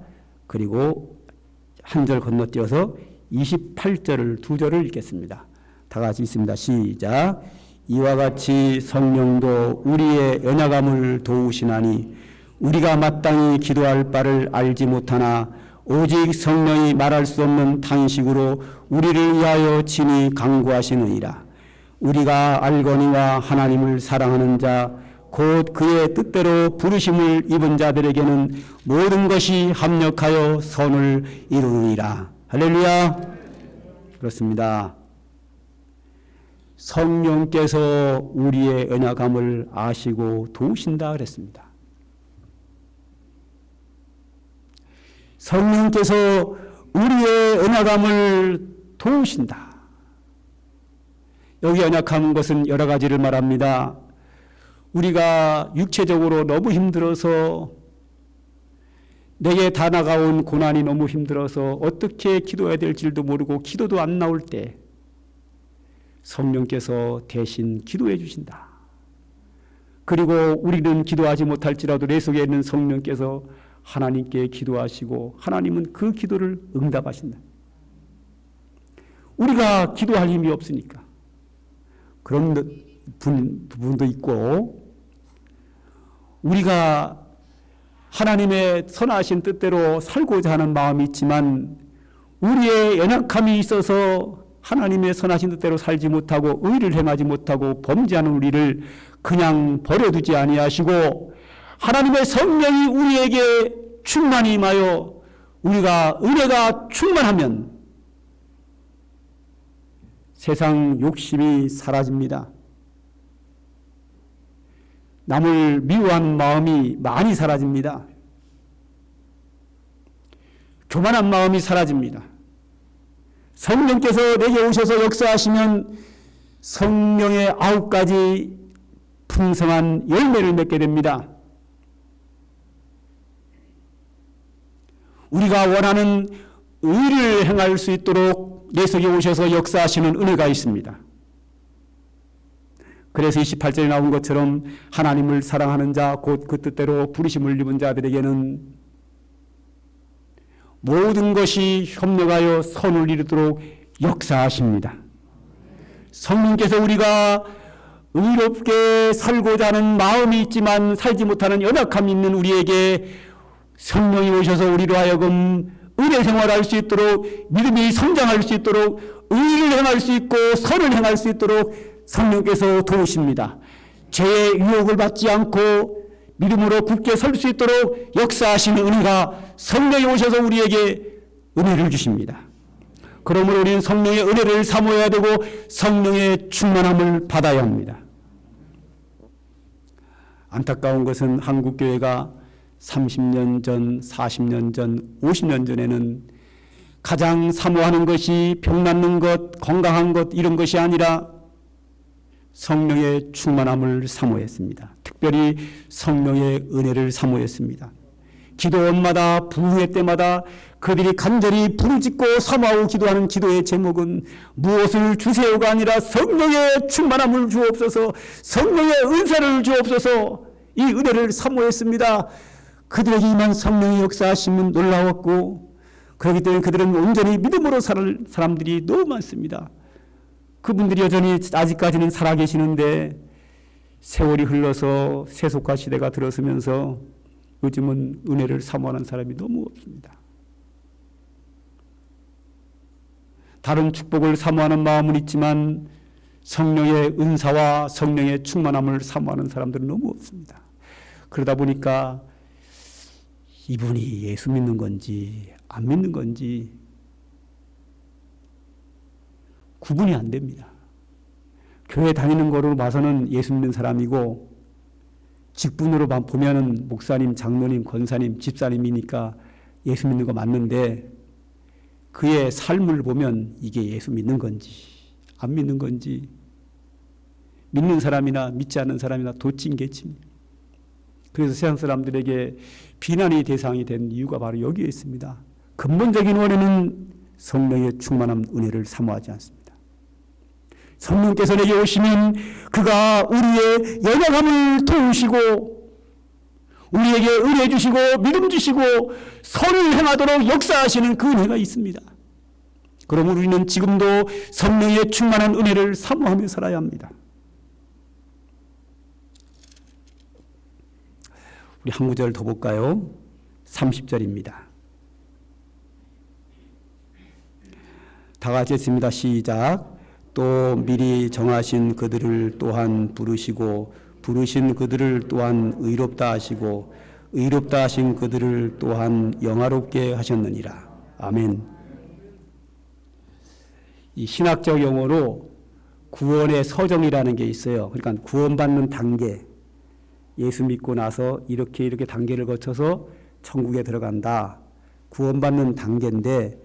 그리고 한 절 건너뛰어서 28절을 두 절을 읽겠습니다. 다 같이 읽습니다. 시작. 이와 같이 성령도 우리의 연약함을 도우시나니 우리가 마땅히 기도할 바를 알지 못하나 오직 성령이 말할 수 없는 탄식으로 우리를 위하여 친히 간구하시느니라. 우리가 알거니와 하나님을 사랑하는 자 곧 그의 뜻대로 부르심을 입은 자들에게는 모든 것이 합력하여 선을 이루느니라. 할렐루야. 그렇습니다. 성령께서 우리의 연약함을 아시고 도우신다 그랬습니다. 성령께서 우리의 연약함을 도우신다. 여기 연약한 것은 여러 가지를 말합니다. 우리가 육체적으로 너무 힘들어서 내게 다가온 고난이 너무 힘들어서 어떻게 기도해야 될지도 모르고 기도도 안 나올 때 성령께서 대신 기도해 주신다. 그리고 우리는 기도하지 못할지라도 내 속에 있는 성령께서 하나님께 기도하시고 하나님은 그 기도를 응답하신다. 우리가 기도할 힘이 없으니까 그런 부분도 있고 우리가 하나님의 선하신 뜻대로 살고자 하는 마음이 있지만 우리의 연약함이 있어서 하나님의 선하신 뜻대로 살지 못하고 의를 행하지 못하고 범죄하는 우리를 그냥 버려두지 아니하시고 하나님의 성령이 우리에게 충만히 임하여 우리가 은혜가 충만하면 세상 욕심이 사라집니다. 남을 미워하는 마음이 많이 사라집니다. 교만한 마음이 사라집니다. 성령께서 내게 오셔서 역사하시면 성령의 9가지 풍성한 열매를 맺게 됩니다. 우리가 원하는 의를 행할 수 있도록 내 속에 오셔서 역사하시는 은혜가 있습니다. 그래서 28절에 나온 것처럼 하나님을 사랑하는 자 곧 그 뜻대로 부르심을 입은 자들에게는 모든 것이 협력하여 선을 이루도록 역사하십니다. 성령께서 우리가 의롭게 살고자 하는 마음이 있지만 살지 못하는 연약함이 있는 우리에게 성령이 오셔서 우리로 하여금 은혜 생활할 수 있도록, 믿음이 성장할 수 있도록, 의를 행할 수 있고 선을 행할 수 있도록 성령께서 도우십니다. 죄의 유혹을 받지 않고 믿음으로 굳게 설 수 있도록 역사하시는 은혜가 성령이 오셔서 우리에게 은혜를 주십니다. 그러므로 우리는 성령의 은혜를 사모해야 되고 성령의 충만함을 받아야 합니다. 안타까운 것은 한국교회가 30년 전, 40년 전, 50년 전에는 가장 사모하는 것이 병 낫는 것, 건강한 것 이런 것이 아니라 성령의 충만함을 사모했습니다. 특별히 성령의 은혜를 사모했습니다. 기도원마다 부흥회 때마다 그들이 간절히 부르짖고 사모하고 기도하는 기도의 제목은 무엇을 주세요가 아니라 성령의 충만함을 주옵소서, 성령의 은사를 주옵소서, 이 은혜를 사모했습니다. 그들에게 임한 성령의 역사하심은 놀라웠고 그렇기 때문에 그들은 온전히 믿음으로 살 사람들이 너무 많습니다. 그분들이 여전히 아직까지는 살아계시는데 세월이 흘러서 세속화 시대가 들어서면서 요즘은 은혜를 사모하는 사람이 너무 없습니다. 다른 축복을 사모하는 마음은 있지만 성령의 은사와 성령의 충만함을 사모하는 사람들은 너무 없습니다. 그러다 보니까 이분이 예수 믿는 건지 안 믿는 건지 구분이 안 됩니다. 교회 다니는 거로 봐서는 예수 믿는 사람이고 직분으로만 보면은 목사님, 장로님, 권사님, 집사님이니까 예수 믿는 거 맞는데 그의 삶을 보면 이게 예수 믿는 건지 안 믿는 건지 믿는 사람이나 믿지 않는 사람이나 도찐개치입니다. 그래서 세상 사람들에게 비난의 대상이 된 이유가 바로 여기에 있습니다. 근본적인 원인은 성령의 충만한 은혜를 사모하지 않습니다. 성령께서 내게 오시면 그가 우리의 연약함을 도우시고 우리에게 은혜 주시고 믿음 주시고 선을 행하도록 역사하시는 그 은혜가 있습니다. 그럼 우리는 지금도 성령의 충만한 은혜를 사모하며 살아야 합니다. 우리 한 구절 더 볼까요? 30절입니다. 다 같이 했습니다. 시작. 또 미리 정하신 그들을 또한 부르시고 부르신 그들을 또한 의롭다 하시고 의롭다 하신 그들을 또한 영화롭게 하셨느니라. 아멘. 이 신학적 용어로 구원의 서정이라는 게 있어요. 그러니까 구원받는 단계. 예수 믿고 나서 이렇게 단계를 거쳐서 천국에 들어간다. 구원받는 단계인데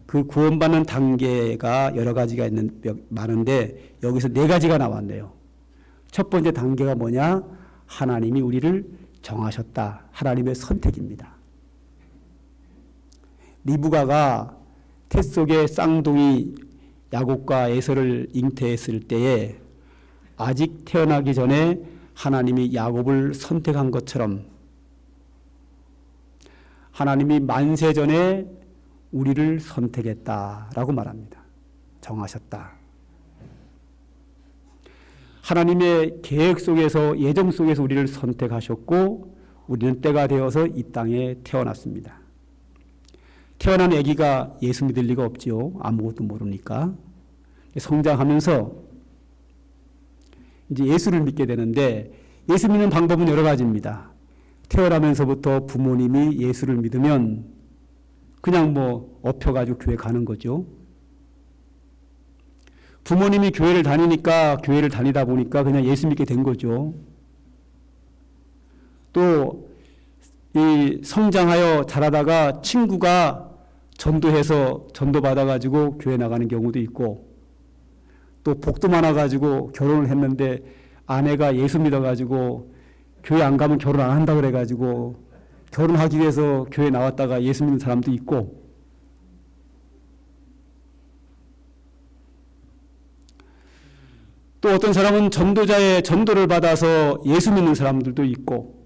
그 구원받는 단계가 여러 가지가 많은데 여기서 4가지가 나왔네요. 첫 번째 단계가 뭐냐? 하나님이 우리를 정하셨다. 하나님의 선택입니다. 리브가가 태 속에 쌍둥이 야곱과 에서를 잉태했을 때에 아직 태어나기 전에 하나님이 야곱을 선택한 것처럼 하나님이 만세 전에 우리를 선택했다라고 말합니다. 정하셨다. 하나님의 계획 속에서 예정 속에서 우리를 선택하셨고 우리는 때가 되어서 이 땅에 태어났습니다. 태어난 아기가 예수 믿을 리가 없지요. 아무것도 모르니까. 성장하면서 이제 예수를 믿게 되는데 예수 믿는 방법은 여러 가지입니다. 태어나면서부터 부모님이 예수를 믿으면 그냥 업혀가지고 교회 가는 거죠. 부모님이 교회를 다니니까 교회를 다니다 보니까 그냥 예수 믿게 된 거죠. 또 이 성장하여 자라다가 친구가 전도해서 전도받아가지고 교회 나가는 경우도 있고 또 복도 많아가지고 결혼을 했는데 아내가 예수 믿어가지고 교회 안 가면 결혼 안 한다 그래가지고 결혼하기 위해서 교회 나왔다가 예수 믿는 사람도 있고 또 어떤 사람은 전도자의 전도를 받아서 예수 믿는 사람들도 있고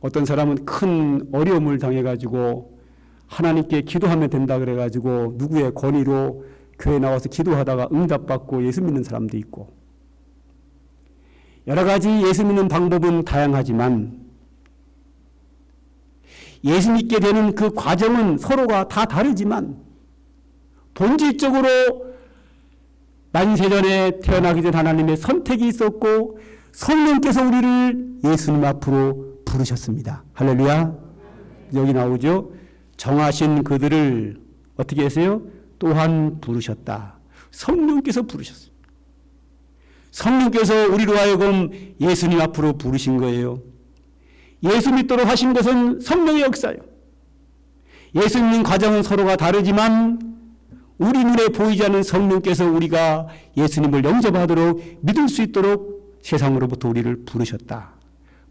어떤 사람은 큰 어려움을 당해가지고 하나님께 기도하면 된다 그래가지고 누구의 권위로 교회 나와서 기도하다가 응답받고 예수 믿는 사람도 있고 여러 가지 예수 믿는 방법은 다양하지만 예수 믿게 되는 그 과정은 서로가 다 다르지만 본질적으로 만세전에 태어나기 전 하나님의 선택이 있었고 성령께서 우리를 예수님 앞으로 부르셨습니다. 할렐루야. 여기 나오죠. 정하신 그들을 어떻게 했어요? 또한 부르셨다. 성령께서 부르셨어요. 성령께서 우리로 하여금 예수님 앞으로 부르신 거예요. 예수 믿도록 하신 것은 성령의 역사예요. 예수 믿는 과정은 서로가 다르지만 우리 눈에 보이지 않는 성령께서 우리가 예수님을 영접하도록 믿을 수 있도록 세상으로부터 우리를 부르셨다.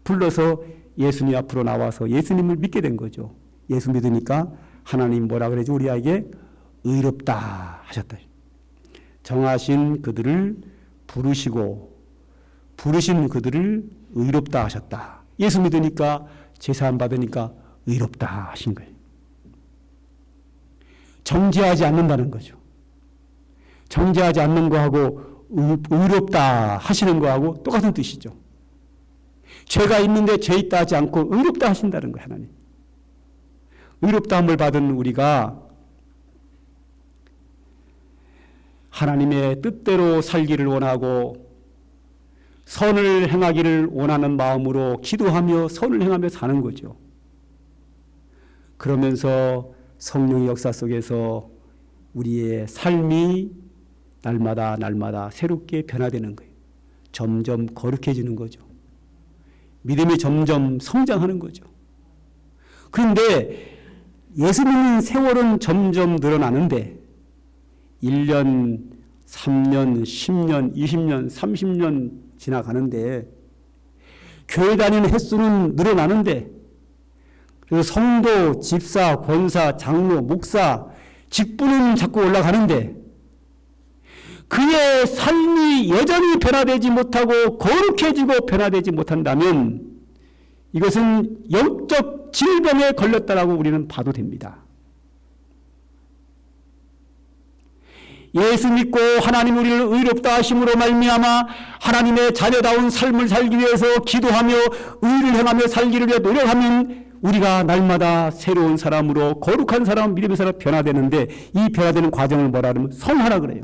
불러서 예수님 앞으로 나와서 예수님을 믿게 된 거죠. 예수 믿으니까 하나님 뭐라 그러지? 우리에게 의롭다 하셨다. 정하신 그들을 부르시고 부르신 그들을 의롭다 하셨다. 예수 믿으니까 제사함 받으니까 의롭다 하신 거예요. 정죄하지 않는다는 거죠. 정죄하지 않는 거하고 의롭다 하시는 거하고 똑같은 뜻이죠. 죄가 있는데 죄 있다 하지 않고 의롭다 하신다는 거예요. 하나님. 의롭다함을 받은 우리가 하나님의 뜻대로 살기를 원하고 선을 행하기를 원하는 마음으로 기도하며 선을 행하며 사는 거죠. 그러면서 성령의 역사 속에서 우리의 삶이 날마다 새롭게 변화되는 거예요. 점점 거룩해지는 거죠. 믿음이 점점 성장하는 거죠. 그런데 예수 믿는 세월은 점점 늘어나는데 1년, 3년, 10년, 20년, 30년 지나가는데 교회 다니는 횟수는 늘어나는데 그래서 성도, 집사, 권사, 장로, 목사 직분은 자꾸 올라가는데 그의 삶이 여전히 변화되지 못하고 거룩해지고 변화되지 못한다면 이것은 영적 질병에 걸렸다라고 우리는 봐도 됩니다. 예수 믿고 하나님 우리를 의롭다 하심으로 말미암아 하나님의 자녀다운 삶을 살기 위해서 기도하며 의를 행하며 살기를 위해 노력하면 우리가 날마다 새로운 사람으로 거룩한 사람, 믿음의 사람 변화되는데 이 변화되는 과정을 뭐라 하면 성화라 그래요.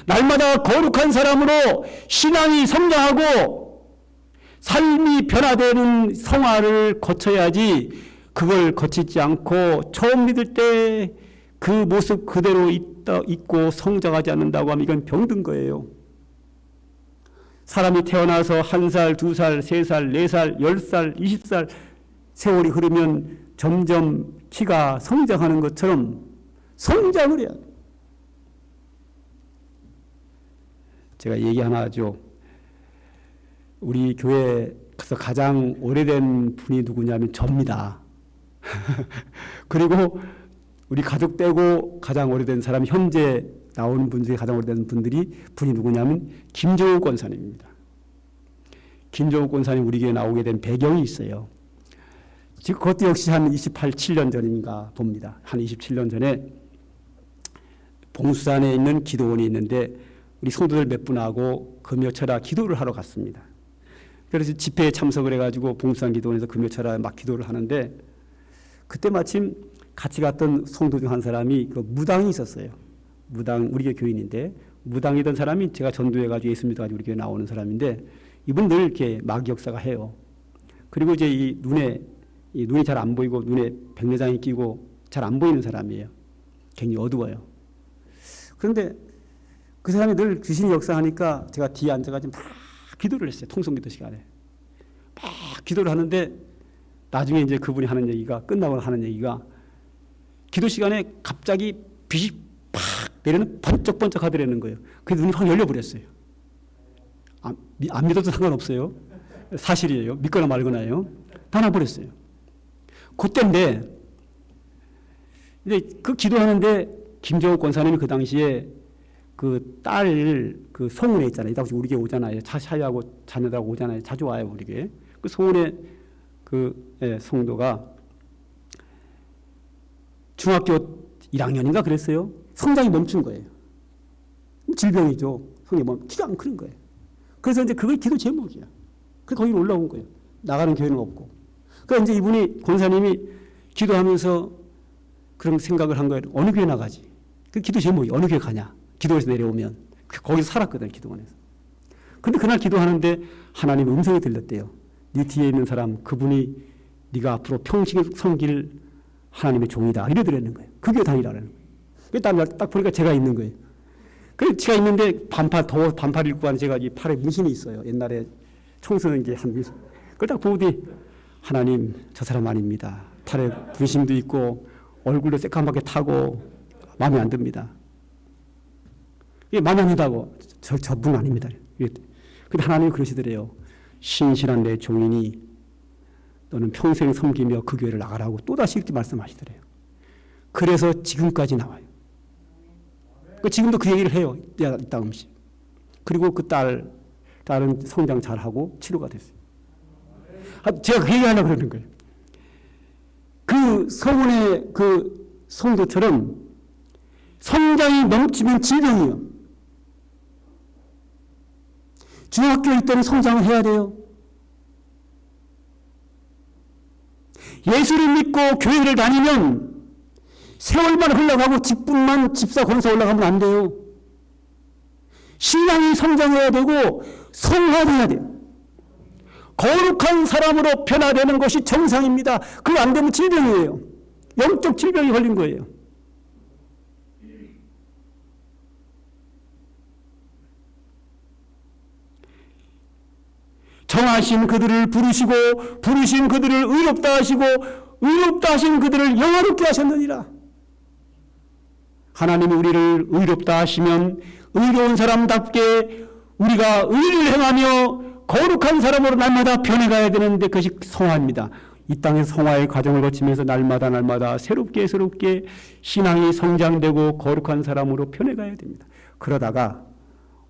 날마다 거룩한 사람으로 신앙이 성장하고 삶이 변화되는 성화를 거쳐야지 그걸 거치지 않고 처음 믿을 때 그 모습 그대로 있고 성장하지 않는다고 하면 이건 병든 거예요. 사람이 태어나서 1살, 2살, 3살, 4살, 10살, 20살 세월이 흐르면 점점 키가 성장하는 것처럼 성장을 해야 돼요. 제가 얘기 하나 하죠. 우리 교회에서 가장 오래된 분이 누구냐면 접니다. 그리고 우리 가족 빼고 가장 오래된 사람, 현재 나오는 분 중에 가장 오래된 분이 누구냐면 김종욱 권사님입니다. 김종욱 권사님 우리 교회에 나오게 된 배경이 있어요. 지금 그것도 역시 한 7년 전인가 봅니다. 한 27년 전에 봉수산에 있는 기도원이 있는데 우리 성도들 몇 분하고 금요철야 기도를 하러 갔습니다. 그래서 집회에 참석을 해가지고 봉수산 기도원에서 금요철야 막 기도를 하는데 그때 마침 같이 갔던 성도 중 한 사람이 그 무당이 있었어요. 무당, 우리 교회 교인인데 무당이던 사람이 제가 전도해가지고 예수 믿어가지고 우리 교회 나오는 사람인데 이분 늘 이렇게 마귀 역사가 해요. 그리고 이제 이 눈이 잘 안 보이고 눈에 백내장이 끼고 잘 안 보이는 사람이에요. 굉장히 어두워요. 그런데 그 사람이 늘 귀신이 역사하니까 제가 뒤에 앉아가지고 막 기도를 했어요. 통성기도 시간에. 막 기도를 하는데 나중에 이제 그분이 하는 얘기가 끝나고 하는 얘기가 기도 시간에 갑자기 빛이 팍 내리는 번쩍번쩍 하더라는 거예요. 그래서 눈이 확 열려버렸어요. 안 믿어도 상관없어요. 사실이에요. 믿거나 말거나요. 다 나버렸어요. 그때인데 이제 그 기도하는데 김정욱 권사님이 그 당시에 그 딸 그 송은에 있잖아요. 이따 우리 교회 오잖아요. 차샤이하고 자녀들하고 오잖아요. 자주 와요 우리 교회. 그 송은에 그 성도가 중학교 1학년인가 그랬어요. 성장이 멈춘 거예요. 질병이죠. 성장이 키가 안 크는 거예요. 그래서 이제 그걸 기도 제목이야. 그래서 거기로 올라온 거예요. 나가는 교회는 없고. 그러니까 이제 이분이 권사님이 기도하면서 그런 생각을 한 거예요. 어느 교회 나가지? 그 기도 제목이 어느 교회 가냐? 기도에서 내려오면 거기서 살았거든, 기도원에서. 근데 그날 기도하는데 하나님 음성이 들렸대요. 네 뒤에 있는 사람, 그분이 네가 앞으로 평생 섬길 하나님의 종이다. 이러더라는 거예요. 그 교회 다니라는 거예요. 딱 보니까 제가 있는 거예요. 그래서 제가 있는데 반팔 입고 하는 제가 이 팔에 문신이 있어요. 옛날에 청소년 게한 문신. 그걸 딱 보더니 하나님, 저 사람 아닙니다. 팔에 문신도 있고 얼굴도 새까맣게 타고 마음에 안 듭니다. 이게 마음에 안 든다고. 저분 아닙니다. 근데 하나님이 그러시더래요. 신실한 내 종인이 너는 평생 섬기며 그 교회를 나가라고 또다시 이렇게 말씀하시더래요. 그래서 지금까지 나와요. 지금도 그 얘기를 해요. 이따금씩. 그리고 그 딸은 성장 잘하고 치료가 됐어요. 제가 그 얘기하려고 그러는 거예요. 그 서문의 그 성도처럼 성장이 넘치면 질병이에요. 중학교일 때는 성장을 해야 돼요. 예수를 믿고 교회를 다니면 세월만 흘러가고 집사 권사 올라가면 안 돼요. 신앙이 성장해야 되고 성화돼야 돼요. 거룩한 사람으로 변화되는 것이 정상입니다. 그거 안 되면 질병이에요. 영적 질병이 걸린 거예요. 정하신 그들을 부르시고 부르신 그들을 의롭다 하시고 의롭다 하신 그들을 영화롭게 하셨느니라. 하나님이 우리를 의롭다 하시면 의로운 사람답게 우리가 의를 행하며 거룩한 사람으로 날마다 변해가야 되는데 그것이 성화입니다. 이 땅에서 성화의 과정을 거치면서 날마다 새롭게 신앙이 성장되고 거룩한 사람으로 변해가야 됩니다. 그러다가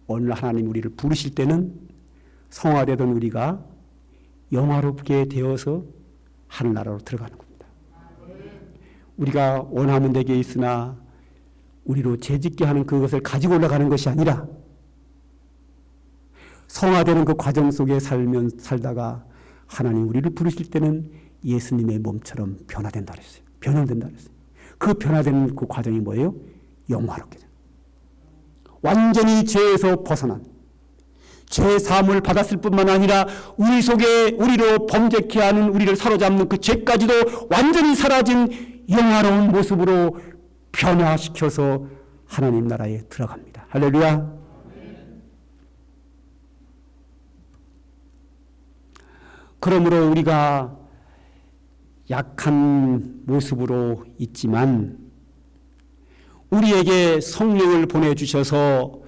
오늘 하나님 우리를 부르실 때는 성화되던 우리가 영화롭게 되어서 하늘나라로 들어가는 겁니다. 우리가 원하면 되게 있으나 우리로 재짓게 하는 그것을 가지고 올라가는 것이 아니라 성화되는 그 과정 속에 살다가 하나님 우리를 부르실 때는 예수님의 몸처럼 변화된다 그랬어요. 변형된다 그랬어요. 그 변화되는 그 과정이 뭐예요? 영화롭게 돼요. 완전히 죄에서 벗어난 죄 사함을 받았을 뿐만 아니라 우리 속에 우리로 범죄케 하는 우리를 사로잡는 그 죄까지도 완전히 사라진 영화로운 모습으로 변화시켜서 하나님 나라에 들어갑니다. 할렐루야. 그러므로 우리가 약한 모습으로 있지만 우리에게 성령을 보내주셔서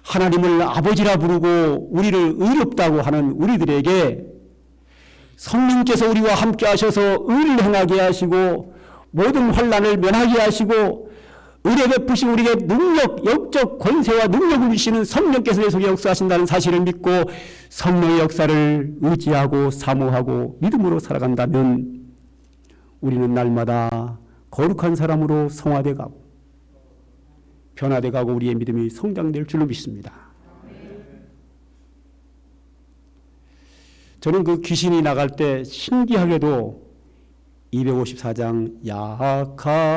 하나님을 아버지라 부르고 우리를 의롭다고 하는 우리들에게 성령께서 우리와 함께 하셔서 의를 행하게 하시고 모든 환난을 면하게 하시고 의뢰 베푸신 우리에게 능력, 영적 권세와 능력을 주시는 성령께서 내 속에 역사하신다는 사실을 믿고 성령의 역사를 의지하고 사모하고 믿음으로 살아간다면 우리는 날마다 거룩한 사람으로 성화돼 가고 변화돼 가고 우리의 믿음이 성장될 줄로 믿습니다. 저는 그 귀신이 나갈 때 신기하게도 254장 약하고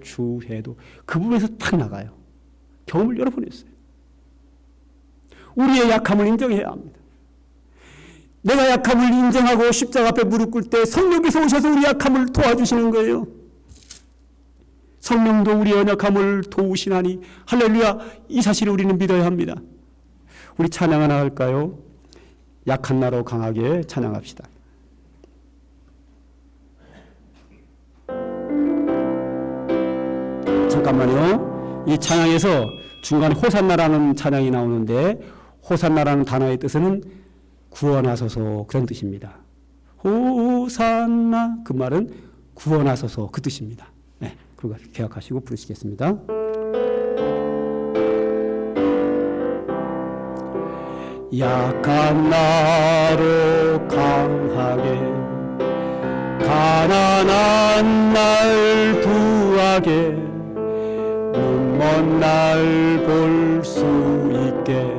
추해도 그 부분에서 탁 나가요. 경험을 여러 번 했어요. 우리의 약함을 인정해야 합니다. 내가 약함을 인정하고 십자가 앞에 무릎 꿇을 때 성령께서 오셔서 우리 약함을 도와주시는 거예요. 성령도 우리의 연약함을 도우시나니 할렐루야. 이 사실을 우리는 믿어야 합니다. 우리 찬양 하나 할까요? 약한 나로 강하게 찬양합시다. 잠깐만요. 이 찬양에서 중간에 호산나라는 찬양이 나오는데 호산나라는 단어의 뜻은 구원하소서 그런 뜻입니다. 호산나 그 말은 구원하소서 그 뜻입니다. 네, 그거 기억하시고 부르시겠습니다. 약한 나로 강하게 가난한 날 부하게 눈먼 날 볼 수 있게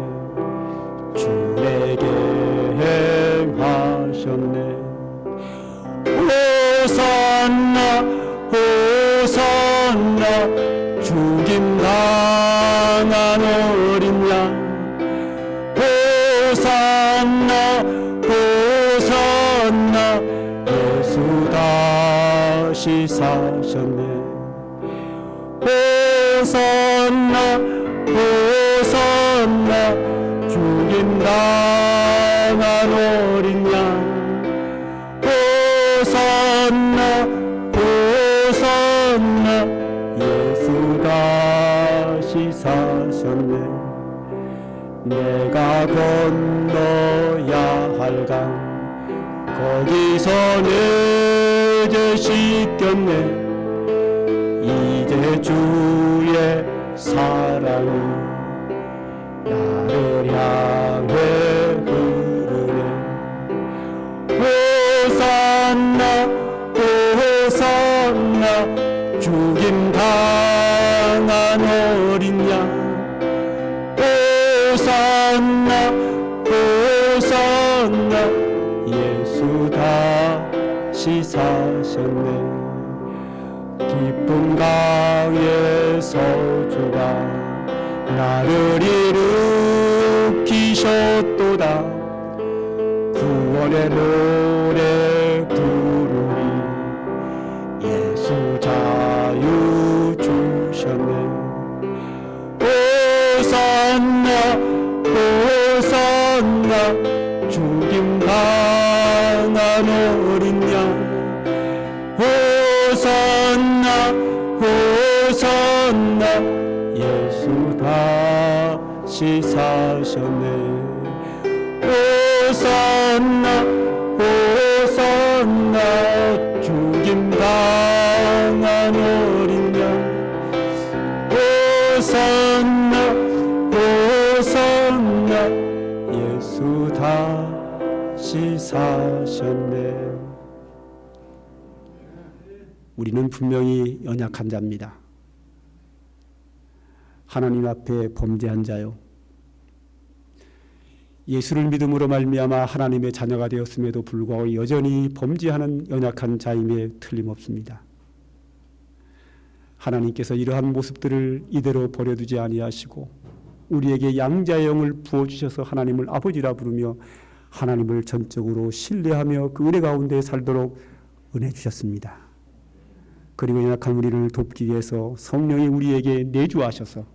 주 내게 행하셨네. 호산나 호산나 죽임 당한 어린 양 호산나 호산나 예수 다시 사셨네 호산나 호산나 죽임 당한 어린 양 호산나 호산나 예수 다시 사셨네 내가 건너야 할 강 거기서 내 죄 씻겼네 이제 주의 사랑이 나를 향해 흐르네 호산나 호산나 죽임 당한 어린 양 호산나 호산나 예수 다시 사셨네 기쁜 강에서 주가 나를 일으키셨도다 구원의 노래 부르리 예수 자유 주셨네 호산나 호산나 죽임 당한 어린 양 호산나 호산나 예수 다시 사셨네 호산나 호산나 죽임 당한 어린 양 호산나 호산나 예수 다시 사셨네 우리는 분명히 연약한 자입니다. 하나님 앞에 범죄한 자요. 예수를 믿음으로 말미암아 하나님의 자녀가 되었음에도 불구하고 여전히 범죄하는 연약한 자임에 틀림없습니다. 하나님께서 이러한 모습들을 이대로 버려두지 아니하시고 우리에게 양자의 영을 부어주셔서 하나님을 아버지라 부르며 하나님을 전적으로 신뢰하며 그 은혜 가운데 살도록 은혜 주셨습니다. 그리고 연약한 우리를 돕기 위해서 성령이 우리에게 내주하셔서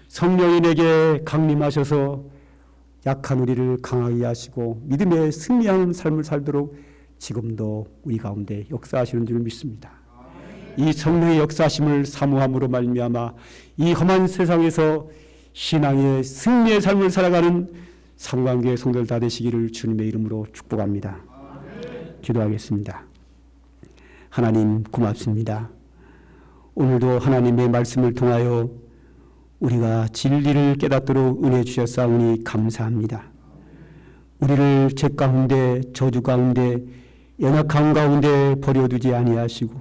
성령이 내게 강림하셔서 약한 우리를 강하게 하시고 믿음의 승리하는 삶을 살도록 지금도 우리 가운데 역사하시는 줄 믿습니다. 이 성령의 역사하심을 사모함으로 말미암아 이 험한 세상에서 신앙의 승리의 삶을 살아가는 상관교회 성도들 다 되시기를 주님의 이름으로 축복합니다. 기도하겠습니다. 하나님 고맙습니다. 오늘도 하나님의 말씀을 통하여 우리가 진리를 깨닫도록 은혜 주셨사오니 감사합니다. 우리를 죄 가운데 저주 가운데 연약함 가운데 버려두지 아니하시고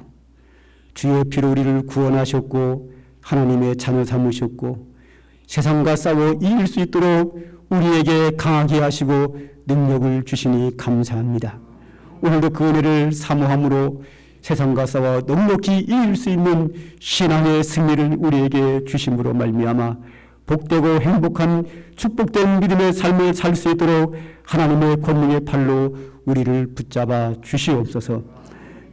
주의 피로 우리를 구원하셨고 하나님의 자녀 삼으셨고 세상과 싸워 이길 수 있도록 우리에게 강하게 하시고 능력을 주시니 감사합니다. 오늘도 그 은혜를 사모함으로 세상과 싸워 넉넉히 이길 수 있는 신앙의 승리를 우리에게 주심으로 말미암아 복되고 행복한 축복된 믿음의 삶을 살 수 있도록 하나님의 권능의 팔로 우리를 붙잡아 주시옵소서.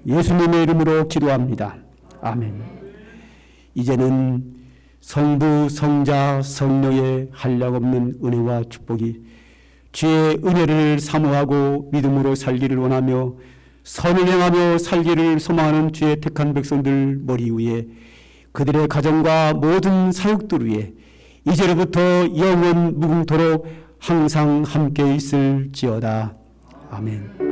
예수님의 이름으로 기도합니다. 아멘. 이제는 성부, 성자, 성령의 한량없는 은혜와 축복이 주의 은혜를 사모하고 믿음으로 살기를 원하며 선을 행하며 살기를 소망하는 주의 택한 백성들 머리 위에 그들의 가정과 모든 사역들 위에 이제로부터 영원 무궁토록 항상 함께 있을지어다. 아멘.